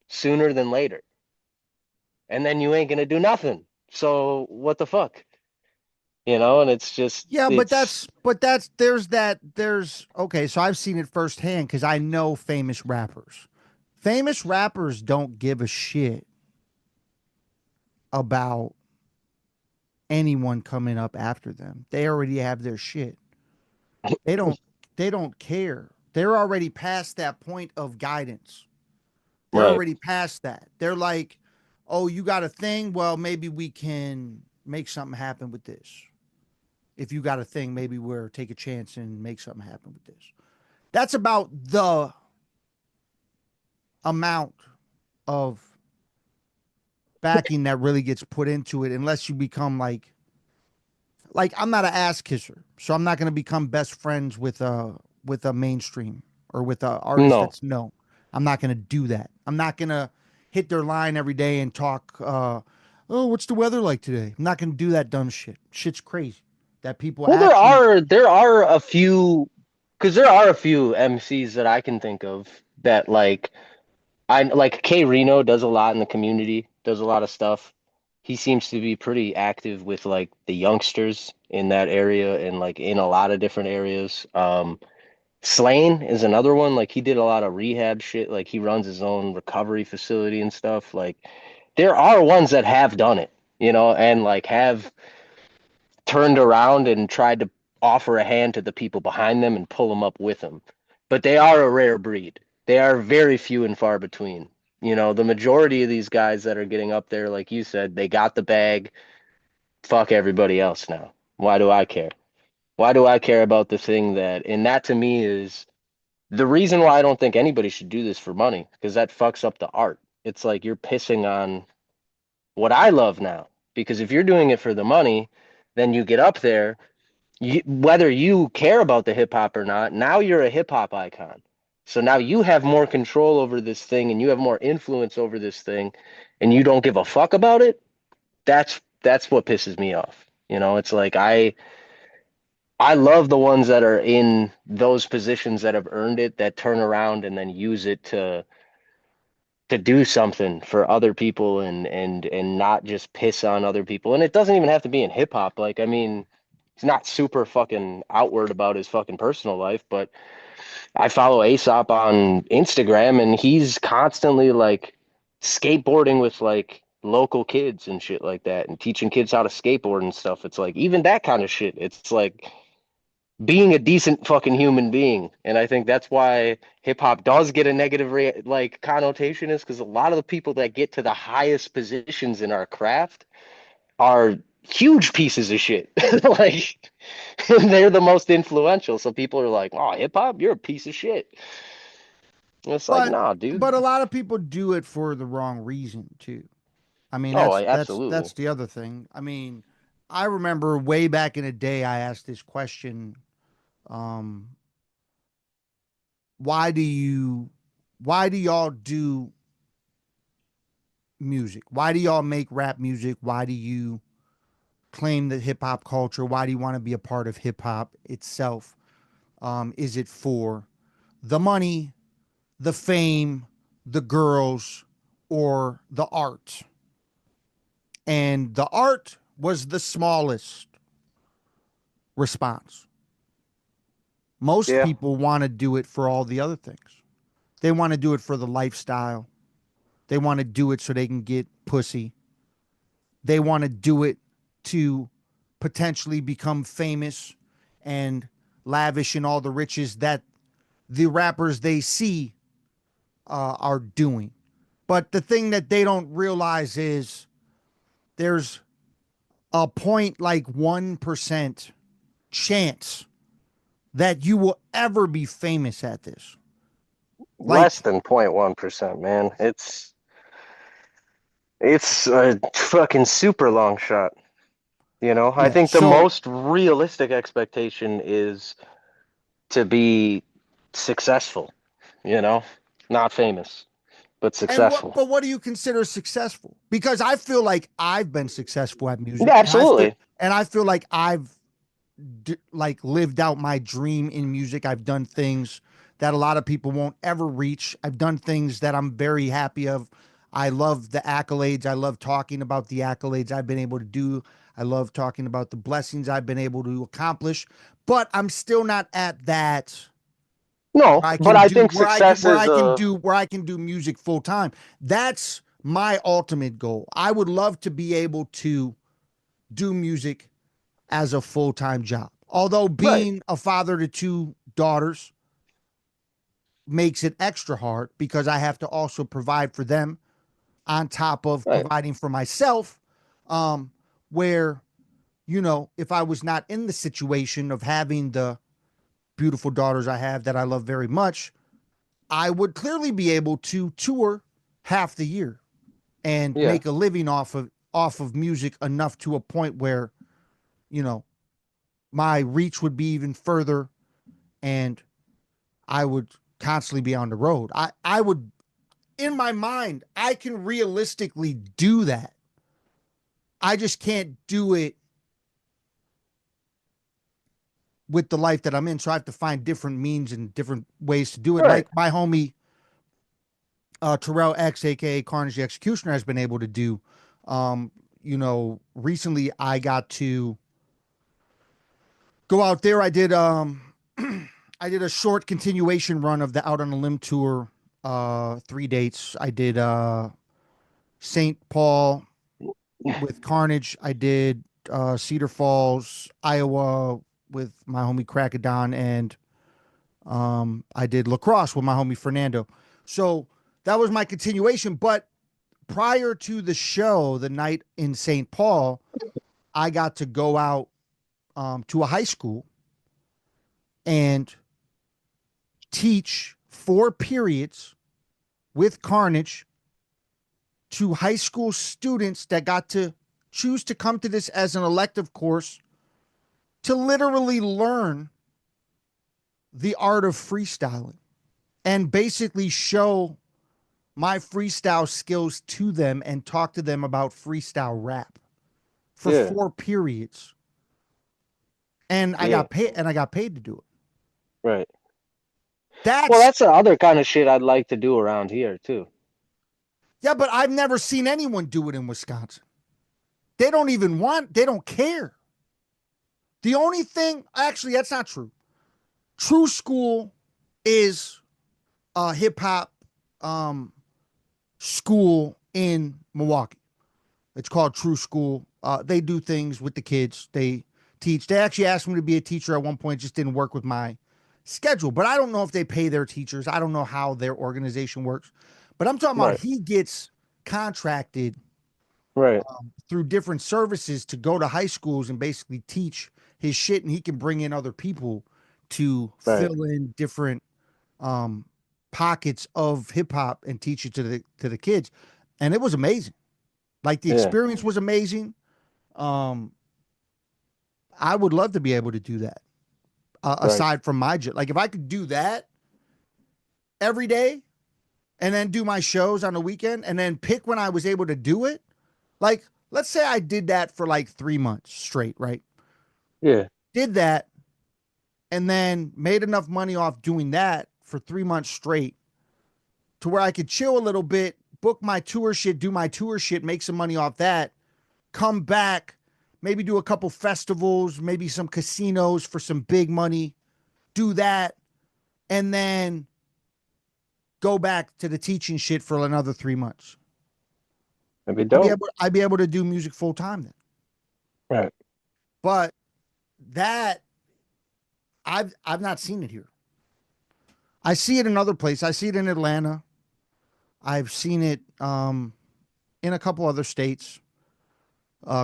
sooner than later. And then you ain't going to do nothing. So what the fuck? And it's just, Yeah, there's okay, so I've seen it firsthand because I know famous rappers. Famous rappers don't give a shit about anyone coming up after them. They already have their shit. They don't they don't care. They're already past that point of guidance. They're right. already past that. They're like, "Oh, you got a thing? Well, maybe we can make something happen with this. If you got a thing, maybe we'll take a chance and make something happen with this." That's about the amount of backing that really gets put into it unless you become like I'm not an ass kisser, so I'm not going to become best friends with a mainstream or with a artist No. that's known. I'm not going to do that. I'm not going to hit their line every day and talk oh, what's the weather like today? I'm not going to do that dumb shit. Shit's crazy. That people Well, there actually are there are a few because there are a few MCs that I can think of that I like K Reno does a lot in the community, does a lot of stuff. He seems to be pretty active with like the youngsters in that area and like in a lot of different areas. Slane is another one. Like he did a lot of rehab shit. Like he runs his own recovery facility and stuff. Like there are ones that have done it, and like have turned around and tried to offer a hand to the people behind them and pull them up with them. But they are a rare breed. They are very few and far between. The majority of these guys that are getting up there, like you said, they got the bag. Fuck everybody else now. Why do I care? Why do I care about the thing and that to me is the reason why I don't think anybody should do this for money, because that fucks up the art. It's like you're pissing on what I love now. Because if you're doing it for the money, then you get up there whether you care about the hip hop or not, now you're a hip hop icon. So now you have more control over this thing and you have more influence over this thing and you don't give a fuck about it. That's what pisses me off. It's like I love the ones that are in those positions that have earned it that turn around and then use it to do something for other people and not just piss on other people. And it doesn't even have to be in hip hop. Like I mean, he's not super fucking outward about his fucking personal life, but I follow Aesop on Instagram and he's constantly like skateboarding with like local kids and shit like that and teaching kids how to skateboard and stuff. It's like even that kind of shit. It's like being a decent fucking human being. And I think that's why hip hop does get a negative like connotation is because a lot of the people that get to the highest positions in our craft are huge pieces of shit. Like they're the most influential. So people are like, "Oh, hip hop, you're a piece of shit." And it's like, But nah, dude. but a lot of people do it for the wrong reason too. I mean, Oh, that's absolutely. the other thing. I mean, I remember way back in the day I asked this question, um, why do you why do y'all do music? Why do y'all make rap music? Why do you claim the hip hop culture? Why do you want to be a part of hip hop itself? Is it for the money, the fame, the girls, or the art? And the art was the smallest response. Most Yeah. people want to do it for all the other things. They want to do it for the lifestyle. They want to do it so they can get pussy. They want to do it to potentially become famous and lavish in all the riches that the rappers they see are doing. But the thing that they don't realize is there's a point like 1% chance that you will ever be famous at this. Less Like, than 0.1%, man. It's a fucking super long shot. I yeah. think the So, most realistic expectation is to be successful, you know, not famous, but successful. but what do you consider successful? Because I feel like I've been successful at music, Yeah, and absolutely. I feel like I've like lived out my dream in music. I've done things that a lot of people won't ever reach. I've done things that I'm very happy of. I love the accolades. I love talking about the accolades I've been able to do. I love talking about the blessings I've been able to accomplish, but I'm still not at that No, but I think success is a where I can do music full time. That's my ultimate goal. I would love to be able to do music as a full time job. Although right, being a father to two daughters makes it extra hard because I have to also provide for them on top of right. providing for myself. Um, where, if I was not in the situation of having the beautiful daughters I have that I love very much, I would clearly be able to tour half the year and Yeah, make a living off of music enough to a point where, you know, my reach would be even further and I would constantly be on the road. I would in my mind, I can realistically do that. I just can't do it with the life that I'm in. So I have to find different means and different ways to do it. right. Like my homie Terrell X, aka Carnage the Executioner, has been able to do. Recently I got to go out there. I did I did a short continuation run of the Out on a Limb tour, 3 dates. I did St. Paul with Carnage. I did Cedar Falls, Iowa with my homie Crackadon, and I did lacrosse with my homie Fernando. So that was my continuation. But prior to the show, the night in St. Paul, I got to go out to a high school and teach 4 periods with Carnage to high school students that got to choose to come to this as an elective course to literally learn the art of freestyling and basically show my freestyle skills to them and talk to them about freestyle rap for Yeah, 4 periods. And I yeah, got paid to do it. right. Well, That's that's the other kind of shit I'd like to do around here too. Yeah, but I've never seen anyone do it in Wisconsin. They don't care. The only thing, actually, that's not true. True School is a hip hop um, school in Milwaukee. It's called True School. They do things with the kids. They teach. They actually asked me to be a teacher at one point. It just didn't work with my schedule. But I don't know if they pay their teachers. I don't know how their organization works. But I'm talking about Right. he gets contracted Right. through different services to go to high schools and basically teach his shit, and he can bring in other people to Right. fill in different um pockets of hip hop and teach it to the kids. And it was amazing. Like the Yeah. experience was amazing. Um I would love to be able to do that. Right. Aside from my job, like if I could do that every day and then do my shows on the weekend and then pick when I was able to do it. Like, let's say I did that for like 3 months straight, right? Yeah. Did that and then made enough money off doing that for 3 months straight to where I could chill a little bit, book my tour shit, do my tour shit, make some money off that, come back, maybe do a couple festivals, maybe some casinos for some big money, do that, and then go back to the teaching shit for another 3 months. That'd be dope. I'd be able to do music full time then. Right. But that I've not seen it here. I see it in other places. I see it in Atlanta. I've seen it in a couple other states.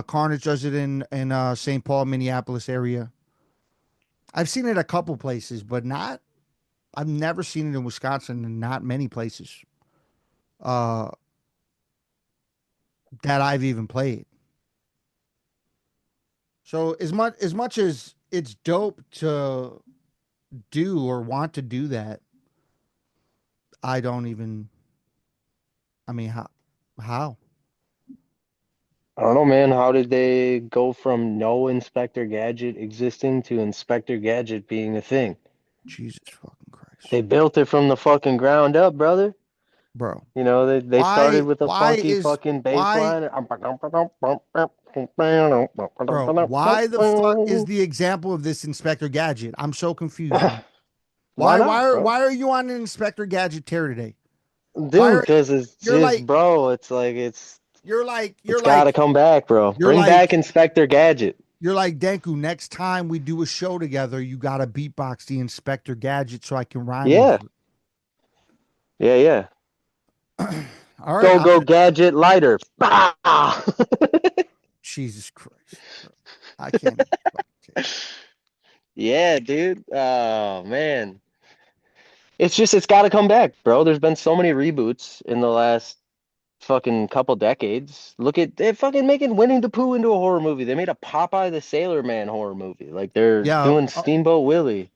Carnage does it in St. Paul, Minneapolis area. I've seen it a couple places, but not. I've never seen it in Wisconsin, and not many places uh, that I've even played. So as much as it's dope to do or want to do that, I don't even. I mean, how? I don't know, man. How did they go from no Inspector Gadget existing to Inspector Gadget being a thing? Jesus fucking Christ, They built it from the fucking ground up, brother. bro. You know, they started Why? with a Why funky is fucking bass why, line. bro? Why the fuck is the example of this Inspector Gadget? I'm so confused, man. Why not, bro? Why are you on an Inspector Gadget tear today? Why Dude, are because it's you're just, like bro, it's like you're like it's you're gotta like come back, bro. you're Bring back like Inspector Gadget. you're like Denku. Next time we do a show together, you gotta beatbox the Inspector Gadget so I can rhyme Yeah, over yeah, yeah. it. All right, Go, I'm go, gonna. gadget lighter. Bah! Jesus Christ, bro. I can't even fucking take it. Yeah, dude. Oh, man. It's just, it's got to come back, bro. There's been so many reboots in the last fucking couple decades. Look at, they're fucking making Winnie the Pooh into a horror movie. They made a Popeye the Sailor Man horror movie. Like, they're Yeah, doing Steamboat Willie.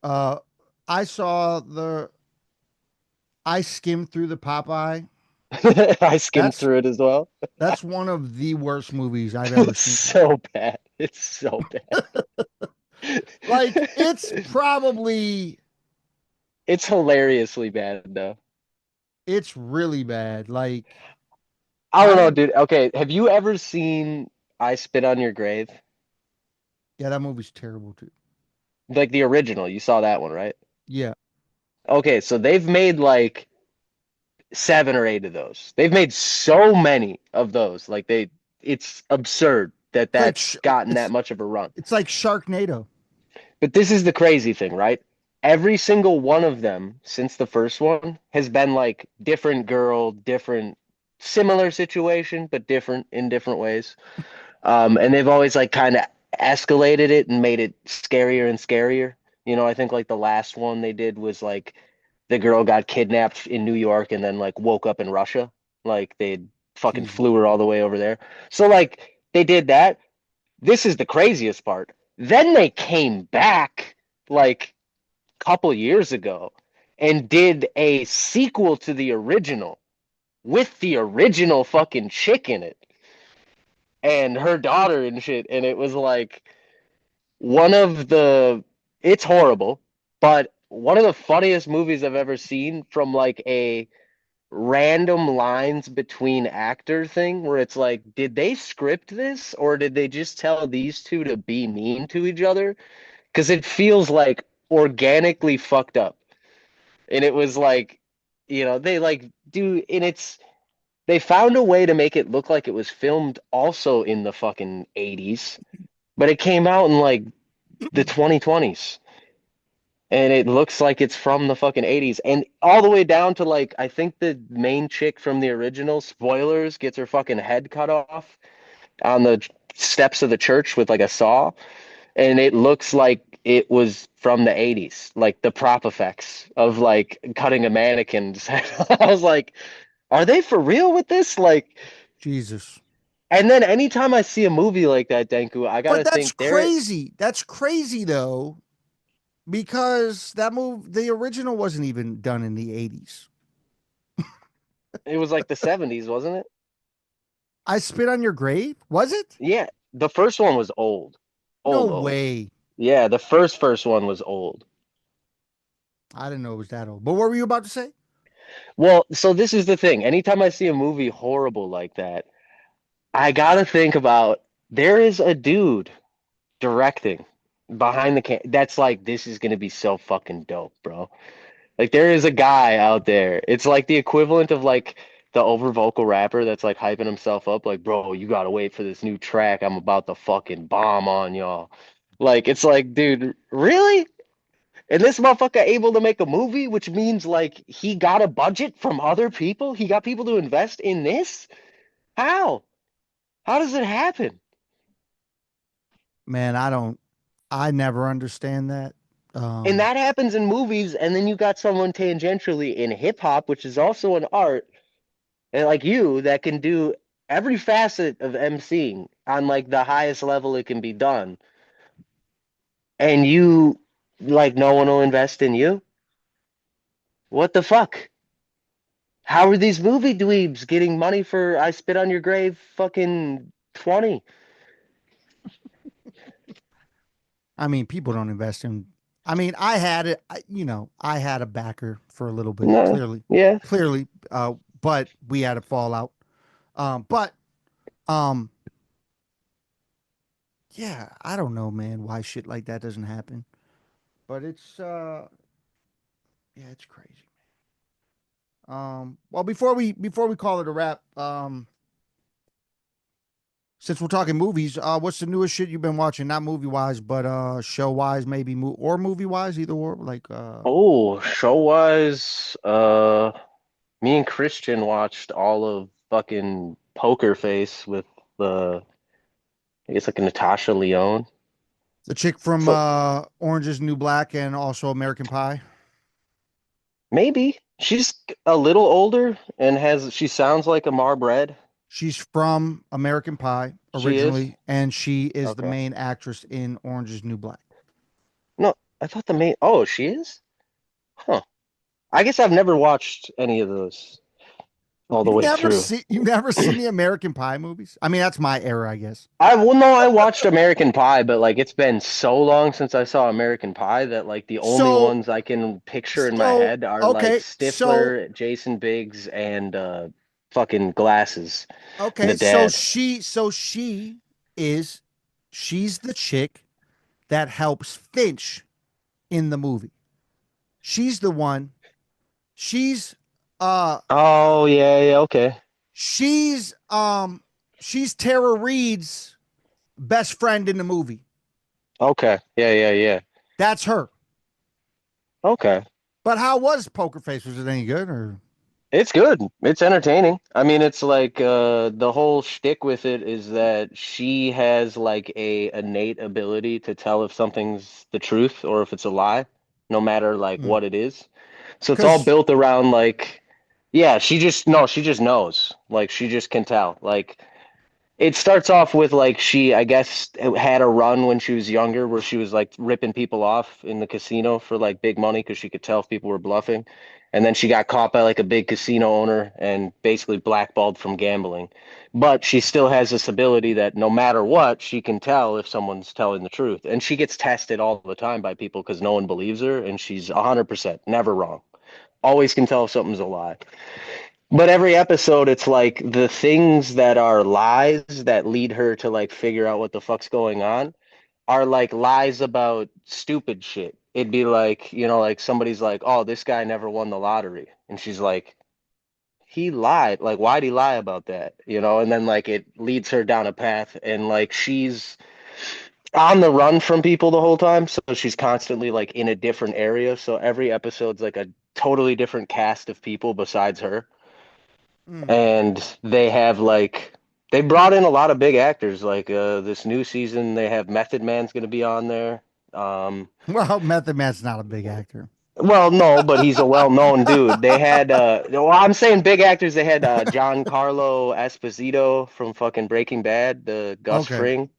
uh, I saw the. I skimmed through the Popeye. I skimmed That's through it as well. that's one of the worst movies I've ever It's seen. so bad. It's so bad. Like it's probably It's hilariously bad, though. it's really bad. Like I don't I know, dude. Okay, have you ever seen I Spit on Your Grave? yeah, that movie's terrible too. Like the original, you saw that one, right? Yeah. Okay, so they've made like 7 or 8 of those. They've made so many of those. It's absurd that It's like that's gotten that much of a run. it's like Sharknado. But this is the crazy thing, right? Every single one of them since the first one has been like different girl, different, similar situation, but different in different ways. And they've always like kind of escalated it and made it scarier and scarier. You know, I think like the last one they did was like the girl got kidnapped in New York and then like woke up in Russia. Like they fucking Jesus. flew her all the way over there. So like they did that. This is the craziest part. Then they came back like a couple years ago and did a sequel to the original with the original fucking chick in it and her daughter and shit. And it was like one of the, it's horrible, but one of the funniest movies I've ever seen from like a random lines between actor thing where it's like, did they script this or did they just tell these two to be mean to each other? Because it feels like organically fucked up. And it was like, they like do, and they found a way to make it look like it was filmed also in the fucking 80s, but it came out in like the 2020s. and it looks like it's from the fucking 80s, and all the way down to like I think the main chick from the original, spoilers, gets her fucking head cut off on the steps of the church with like a saw, and it looks like it was from the 80s, like the prop effects of like cutting a mannequin's head. I was like, are they for real with this? Like, Jesus. and then anytime I see a movie like that, Denku, I But gotta that's think there. crazy. That's crazy though, because the original wasn't even done in the 80s. It was like the 70s, wasn't it? I Spit on Your Grave? Was it? Yeah, the first one was old, No old. way. Yeah, the first one was old. I didn't know it was that old. But what were you about to say? Well, so this is the thing. Anytime I see a movie horrible like that, I gotta think about there is a dude directing behind the that's like this is gonna be so fucking dope, bro. Like there is a guy out there. It's like the equivalent of like the over vocal rapper that's like hyping himself up, like, bro, you gotta wait for this new track. I'm about to fucking bomb on y'all. Like it's like, dude, really? And this motherfucker able to make a movie, which means like he got a budget from other people. He got people to invest in this. How? How does it happen? Man, I never understand that. And Um that happens in movies, and then you got someone tangentially in hip hop, which is also an art, and like you that can do every facet of emceeing on like the highest level it can be done, and you like no one will invest in you. What the fuck? How are these movie dweebs getting money for I Spit on Your Grave fucking 20? I mean, people don't invest in. I mean, I had it. I had a backer for a little bit. No. Clearly, Yeah. clearly. But we had a fallout. But um, yeah, I don't know, man, why shit like that doesn't happen. But yeah, it's crazy. Well, before we call it a wrap, since we're talking movies, what's the newest shit you've been watching? Not movie wise, but show wise, maybe or movie wise, either or. Like Oh, show wise, me and Christian watched all of fucking Poker Face with the I guess like Natasha Lyonne. the chick from So Orange Is the New Black and also American Pie. maybe she's a little older and she sounds like a Marb Red. She's from American Pie She is? originally, and she is the Okay. main actress in Orange Is the New Black. No, I thought the main oh, she is? Huh. I guess I've never watched any of those all the way through. You've never seen the American Pie movies? I mean, that's my era, I guess. I well no, I watched American Pie, but like it's been so long since I saw American Pie that like the only So, ones I can picture in my head are like Stifler, Jason Biggs, and fucking Glasses and the okay, dad. is she's the chick that helps Finch in the movie. She's the one. She's uh Oh yeah, yeah, okay. she's she's Tara Reid's best friend in the movie. Okay. Yeah, yeah, yeah. That's her. Okay. But how was Poker Face? Was it any good or It's good. It's entertaining. I mean, it's like the whole shtick with it is that she has like a innate ability to tell if something's the truth or if it's a lie, no matter like what it is. So it's all because built around like, yeah, she just no, she just knows. Like she just can tell. Like it starts off with like she, I guess, had a run when she was younger where she was like ripping people off in the casino for like big money because she could tell if people were bluffing. And then she got caught by like a big casino owner and basically blackballed from gambling. But she still has this ability that no matter what, she can tell if someone's telling the truth. And she gets tested all the time by people because no one believes her. And she's 100% never wrong. Always can tell if something's a lie. But every episode, it's like the things that are lies that lead her to like figure out what the fuck's going on are like lies about stupid shit. It'd be like, like somebody's like, oh, this guy never won the lottery. And she's like, he lied. Like, why'd he lie about that? And then like it leads her down a path and like on the run from people the whole time, so she's constantly like in a different area. So every episode's like a totally different cast of people besides her. Mm. And they have like they brought in a lot of big actors. Like this new season, they have Method Man's going to be on there. Um, Well, Method Man's not a big actor. well, no, but he's a well-known dude. They had well, I'm saying big actors. They had Giancarlo Esposito from fucking Breaking Bad, the Gus Okay. Fring.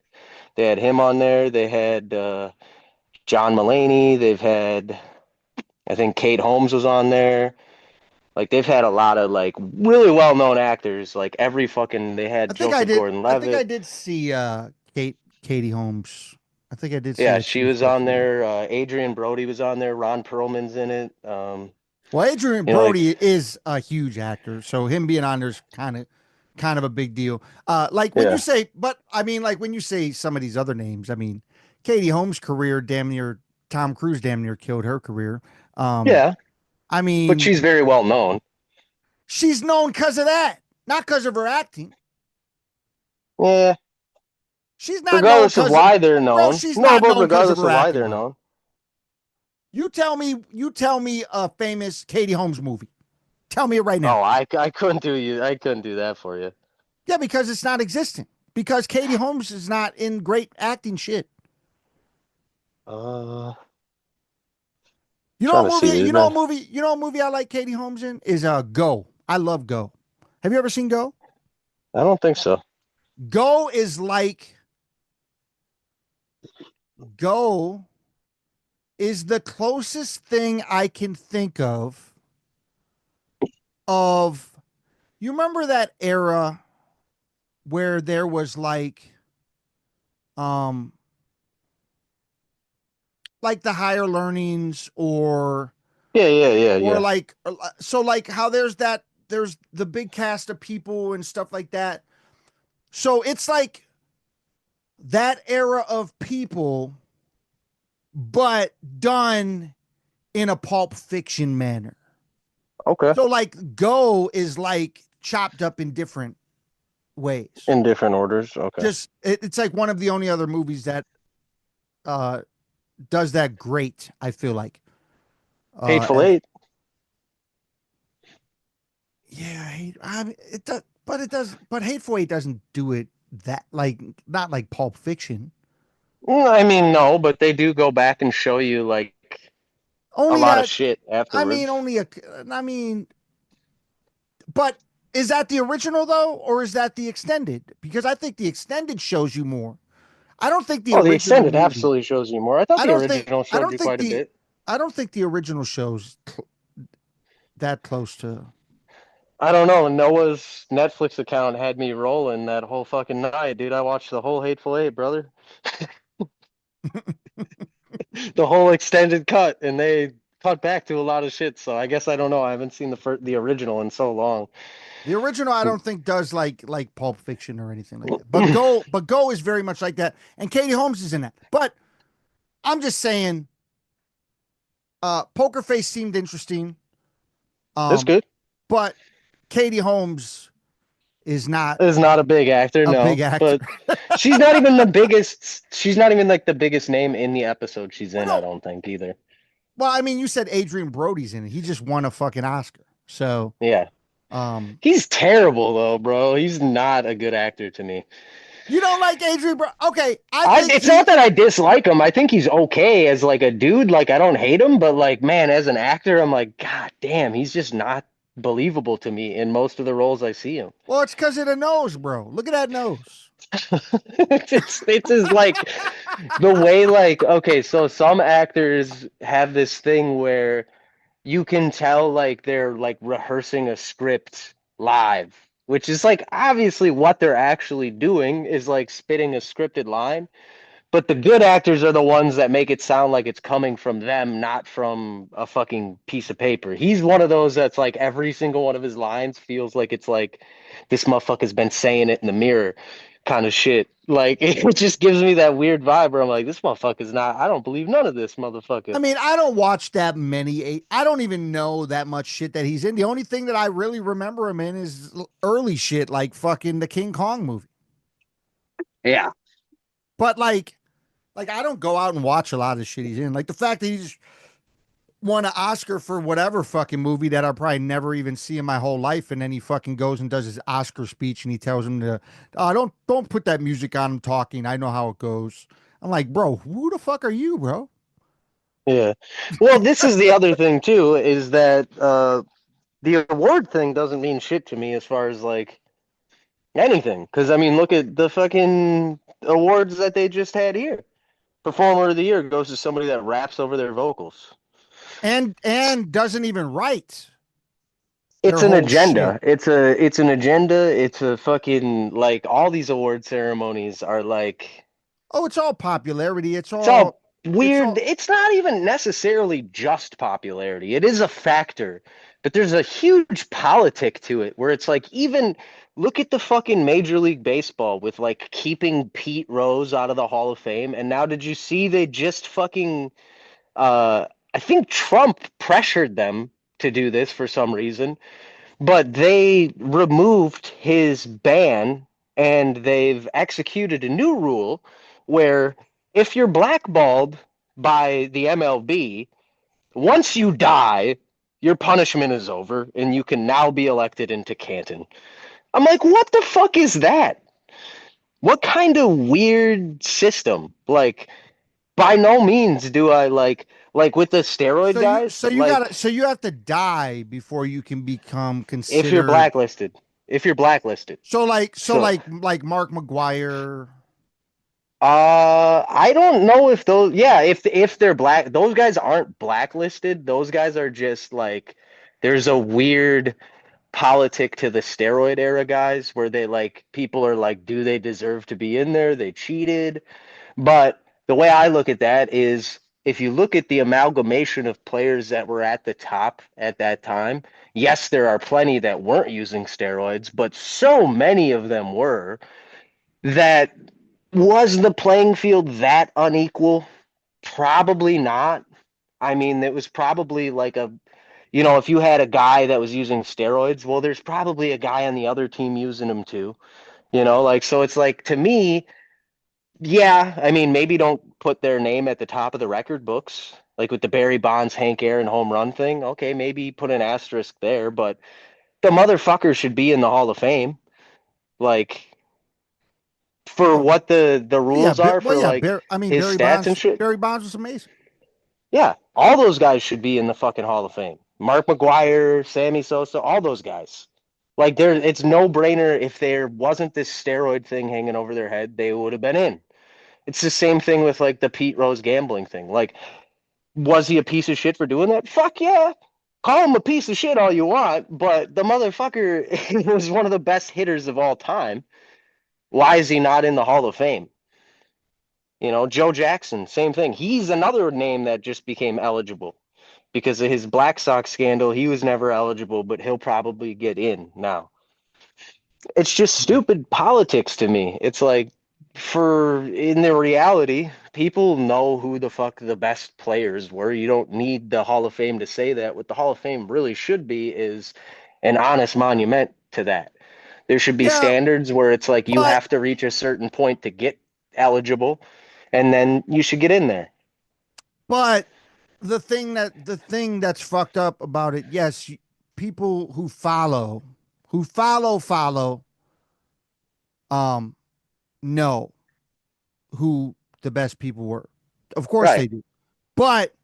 They had him on there. They had John Mulaney. They've had, I think Kate Holmes was on there. Like they've had a lot of like really well-known actors. Like every fucking they I had think I Joseph did. I think I Gordon-Levitt. did see Katie Holmes. I think I did see Yeah, that she she was was supposed on to be in. there. Adrian Brody was on there. Ron Perlman's in it. Well, Adrian Like Brody is a huge actor, so him being on there's kind of a big deal. Like when you yeah, say, but I mean, like when you say some of these other names, I mean, Katie Holmes' career damn near Tom Cruise damn near killed her career. Um, yeah, I but mean, she's very well known. she's known because of that, not because of her acting. Yeah, She's not known regardless of because of, why they're bro. known. She's No, not but known because of regardless her of why acting, they're bro. known. You tell me a famous Katie Holmes movie. Tell me it right now. Oh, I couldn't do that for you. Yeah, because it's not existent. Because Katie Holmes is not in great acting shit. Uh, You know trying a to see. movie? There's You know a been. movie? You know a movie I like Katie Holmes in is Go. I love Go. Have you ever seen Go? I don't think so. Go is like Go is the closest thing I can think of. You remember that era where there was um like the higher learnings Yeah, yeah, yeah, or yeah. like so like how there's the big cast of people and stuff like that. So it's like that era of people but done in a pulp fiction manner. Okay. So like Go is like chopped up in different ways. In different orders. Okay. It's like one of the only other movies that uh does that great, I feel like. Hateful And Eight. yeah, I mean, but Hateful Eight doesn't do it that like not like Pulp Fiction. I mean, no, but they do go back and show you like a Only lot of that, shit I mean, afterwards. I mean, but is that the original though, or is that the extended? Because I think the extended shows you more. I don't think the Oh, the original extended movie. absolutely shows you more. I thought I the don't think. original I showed don't you think quite a the. bit. I don't think the original shows that close to. I don't know. Noah's Netflix account had me rolling that whole fucking night, dude. I watched the whole Hateful Eight, brother. The whole extended cut, and they cut back to a lot of shit. So I guess I don't know. I haven't seen the original in so long. The original, I don't think does like Pulp Fiction or anything like that. But Go is very much like that, and Katie Holmes is in that. But I'm just saying, Poker Face seemed interesting, It's um, good. but Katie Holmes is not Is not a big actor, a big no, actor. but she's not even the biggest. She's not even like the biggest name in the episode she's Well, in. I no. don't think either. Well, I mean, you said Adrian Brody's in it. He just won a fucking Oscar. So, Yeah, um, he's terrible though, bro. He's not a good actor to me. you don't like Adrian Brody? Okay, I I think it's not he. that I dislike him. I think he's okay as like a dude. Like I don't hate him, but like man, as an actor, I'm like, God damn, he's just not believable to me in most of the roles I see him. Well, it's because of the nose, bro. Look at that nose. It's just like the way like okay, so some actors have this thing where you can tell like they're like rehearsing a script live, which is like obviously what they're actually doing is like spitting a scripted line. But the good actors are the ones that make it sound like it's coming from them, not from a fucking piece of paper. He's one of those that's like every single one of his lines feels like it's like this motherfucker's been saying it in the mirror kind of shit. Like it just gives me that weird vibe where I'm like, this motherfucker's not, I don't believe none of this I motherfucker. mean, I don't watch that many. I don't even know that much shit that he's in. The only thing that I really remember him in is early shit like fucking the King Kong movie. Yeah. But like, Like I don't go out and watch a lot of the shit he's in. Like the fact that he's won an Oscar for whatever fucking movie that I'll probably never even see in my whole life, and then he fucking goes and does his Oscar speech and he tells him to, don't put that music on him talking. I know how it goes. I'm like, bro, who the fuck are you, bro? Yeah. Well, this is the other thing too, is that the award thing doesn't mean shit to me as far as like anything. Because I mean, look at the fucking awards that they just had here. Performer of the Year goes to somebody that raps over their vocals. And doesn't even write their It's an whole shit. agenda. It's an agenda. It's a fucking like all these award ceremonies are like Oh, it's all popularity. it's all It's weird. all It's not even necessarily just popularity. It is a factor, but there's a huge politic to it where it's like even look at the fucking Major League Baseball with like keeping Pete Rose out of the Hall of Fame. And now did you see they just fucking I think Trump pressured them to do this for some reason, but they removed his ban and they've executed a new rule where if you're blackballed by the MLB, once you die, your punishment is over and you can now be elected into Canton. I'm like, what the fuck is that? What kind of weird system? Like, by no means do I like with the steroid guys, like so you have to die before you can become if you're considered. blacklisted. If you're blacklisted. So Like Mark McGuire. I don't know if those, yeah, if they're black, those guys aren't blacklisted. Those guys are just like, there's a weird politic to the steroid era guys where they like, people are like, do they deserve to be in there? They cheated. But the way I look at that is if you look at the amalgamation of players that were at the top at that time, yes, there are plenty that weren't using steroids, but so many of them were that was the playing field that unequal? Probably not. I mean, it was probably like a, if you had a guy that was using steroids, well, there's probably a guy on the other team using them too. Like, so it's like to me, yeah, I mean, maybe don't put their name at the top of the record books, like with the Barry Bonds, Hank Aaron home run thing. Okay, maybe put an asterisk there, but the motherfucker should be in the Hall of Fame. Like, for Oh, what the rules are for like I mean, his stats and shit. Barry Bonds was amazing. Yeah, all those guys should be in the fucking Hall of Fame. Mark McGuire, Sammy Sosa, all those guys. Like there, it's no brainer. If there wasn't this steroid thing hanging over their head, they would have been in. It's the same thing with like the Pete Rose gambling thing. Like, was he a piece of shit for doing that? Fuck yeah. Call him a piece of shit all you want, but the motherfucker was one of the best hitters of all time. Why is he not in the Hall of Fame? Joe Jackson, same thing. He's another name that just became eligible because of his Black Sox scandal. He was never eligible, but he'll probably get in now. It's just stupid politics to me. It's like, for in the reality, people know who the fuck the best players were. You don't need the Hall of Fame to say that. What the Hall of Fame really should be is an honest monument to that. There should be Yeah, standards where it's like you but have to reach a certain point to get eligible, and then you should get in there. but the thing that's fucked up about it, yes, people who follow um know who the best people were. Of course Right, they do. But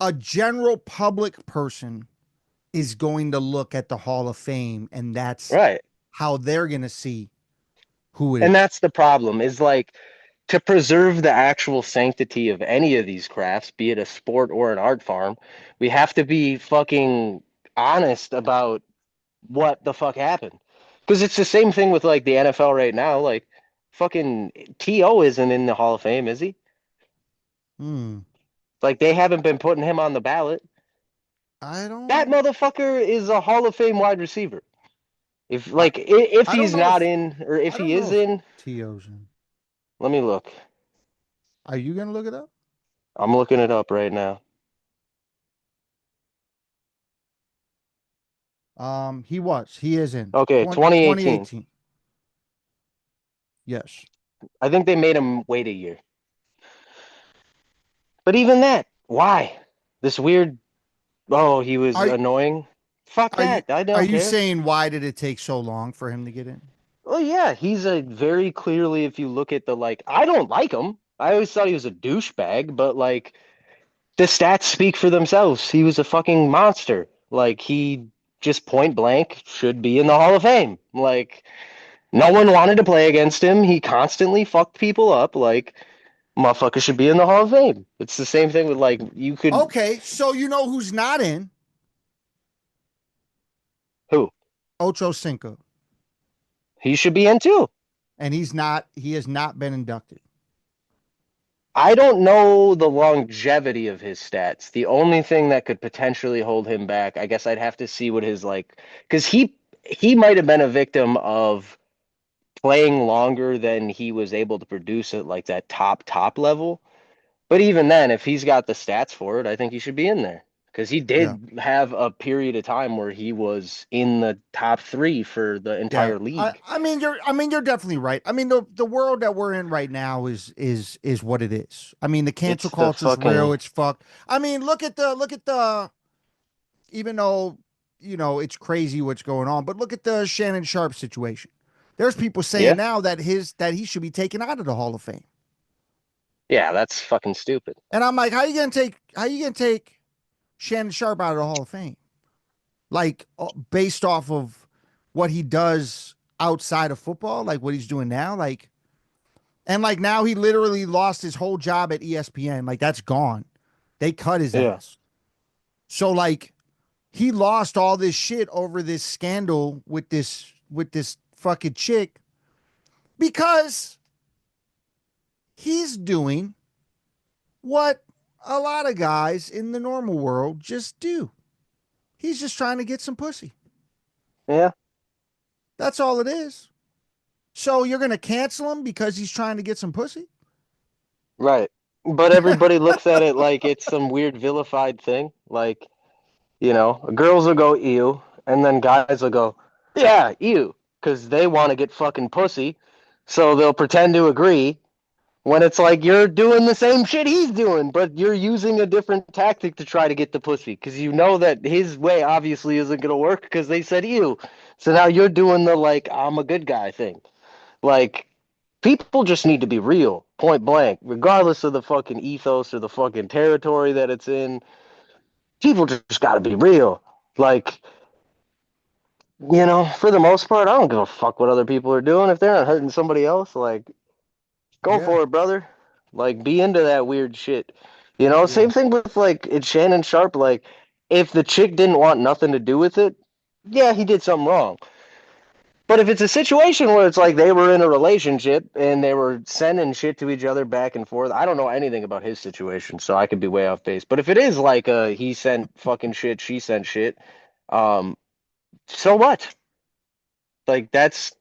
a general public person is going to look at the Hall of Fame and that's right. how they're going to see who it And is. that's the problem is like to preserve the actual sanctity of any of these crafts, be it a sport or an art form, we have to be fucking honest about what the fuck happened. Because it's the same thing with like the NFL right now. Like, fucking T.O. isn't in the Hall of Fame, is he? Hmm. Like, they haven't been putting him on the ballot. I That don't motherfucker is a Hall of Fame wide receiver. If I, like if I don't he's know not if in or if I he don't know is if in, T.O.'s in. let me look. Are you going to look it up? I'm looking it up right now. He is in Okay, 2018. 2018. Yes. I think they made him wait a year. But even that, why? This weird, oh, he was Are annoying. Fuck are you that. I are don't you care. saying why did it take so long for him to get in? Well, yeah, he's a very clearly, if you look at the like, I don't like him. I always thought he was a douchebag, but like the stats speak for themselves. He was a fucking monster. Like he just point blank should be in the Hall of Fame. Like no one wanted to play against him. He constantly fucked people up. Like motherfucker should be in the Hall of Fame. It's the same thing with like you could Okay, so you know who's not in? who? Ocho Cinco, He should be in too. and he's not. He has not been inducted. I don't know the longevity of his stats. The only thing that could potentially hold him back, I guess I'd have to see what his like because he might have been a victim of playing longer than he was able to produce at like that top level. But even then, if he's got the stats for it, I think he should be in there because he Yeah, did have a period of time where he was in the top three for the yeah. entire I league. I mean you're definitely right. I mean the world that we're in right now is what it is. I mean the cancel It's the culture's real. fucking It's fucked. I mean look at the even though it's crazy what's going on, but look at the Shannon Sharp situation. There's people saying yeah, now that he should be taken out of the Hall of Fame. yeah, that's fucking stupid. And I'm like, how you gonna take Shannon Sharp out of the Hall of Fame? Like based off of what he does outside of football, like what he's doing now, like and like now he literally lost his whole job at ESPN. Like that's gone. They cut his Yeah, ass. So like he lost all this shit over this scandal with this fucking chick because he's doing what a lot of guys in the normal world just do. He's just trying to get some pussy. yeah, That's all it is. So you're going to cancel him because he's trying to get some pussy? right. But everybody looks at it like it's some weird vilified thing. Like, girls will go ew, and then guys will go, yeah, ew, because they want to get fucking pussy. So they'll pretend to agree when it's like you're doing the same shit he's doing, but you're using a different tactic to try to get the pussy because you know that his way obviously isn't going to work because they said ew. So now you're doing the like, I'm a good guy thing. Like, people just need to be real, point blank, regardless of the fucking ethos or the fucking territory that it's in. People just got to be real. Like, for the most part, I don't give a fuck what other people are doing. If they're not hurting somebody else, like, go Yeah. for it, brother. Like, be into that weird shit. Yeah. Same thing with, like, it's Shannon Sharp. Like, if the chick didn't want nothing to do with it, yeah, he did something wrong. But if it's a situation where it's like they were in a relationship and they were sending shit to each other back and forth, I don't know anything about his situation, so I could be way off base. But if it is like he sent fucking shit, she sent shit, um, so what? Like that's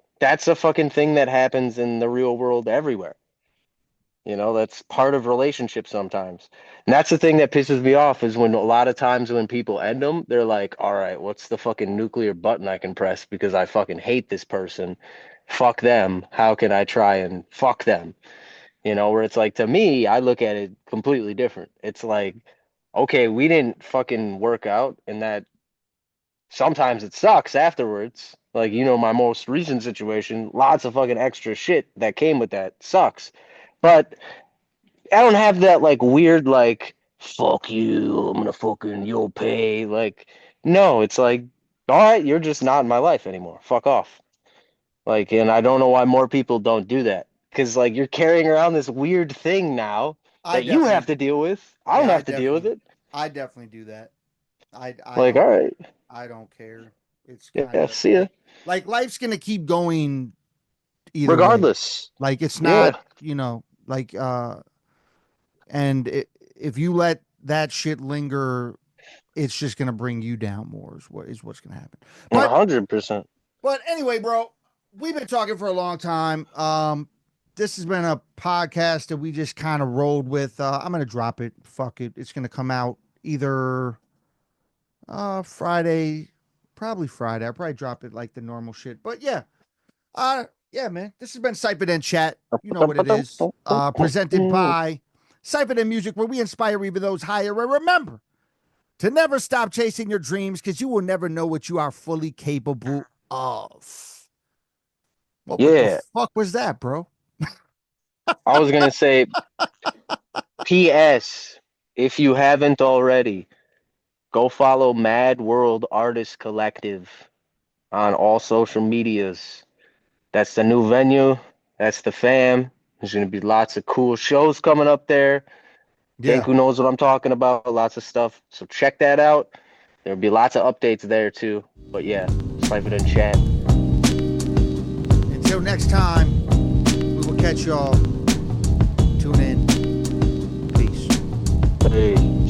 a fucking thing that happens in the real world everywhere. That's part of relationships sometimes. And that's the thing that pisses me off is when a lot of times when people end them, they're like, all right, what's the fucking nuclear button I can press because I fucking hate this person? Fuck them. How can I try and fuck them? Where it's like, to me, I look at it completely different. It's like, okay, we didn't fucking work out, and that sometimes it sucks afterwards. Like, my most recent situation, lots of fucking extra shit that came with that sucks. But I don't have that like weird like fuck you, I'm gonna fucking you'll pay. Like, no, it's like, all right, you're just not in my life anymore. Fuck off. Like, and I don't know why more people don't do that. Because like you're carrying around this weird thing now I that you have definitely to deal with. I don't yeah, I have to deal with definitely it. I definitely do that. I Like, all don't right, I don't care. It's kind yeah, of see ya. like life's going to keep going either way. Regardless. Like it's Yeah, not, like and if you let that shit linger, it's just going to bring you down more is what's going to happen. a But hundred percent. anyway, bro, we've been talking for a long time. This has been a podcast that we just kind of rolled with. I'm going to drop it. Fuck it. It's going to come out either Friday, probably Friday. I'll probably drop it like the normal shit. But yeah, man. This has been CyphaDen Chat. You know what it is. Presented by CyphaDen Music, where we inspire even those higher. And remember to never stop chasing your dreams, because you will never know what you are fully capable of. What the Yeah, fuck was that, bro? I was gonna say, P.S. If you haven't already, go follow Mad World Artist Collective on all social medias. That's the new venue. That's the fam. There's gonna be lots of cool shows coming up there. Yeah. Danku knows what I'm talking about. Lots of stuff. So check that out. There'll be lots of updates there too. But yeah, CyphaDen Chat. Until next time, we will catch y'all. Tune in. Peace. Hey.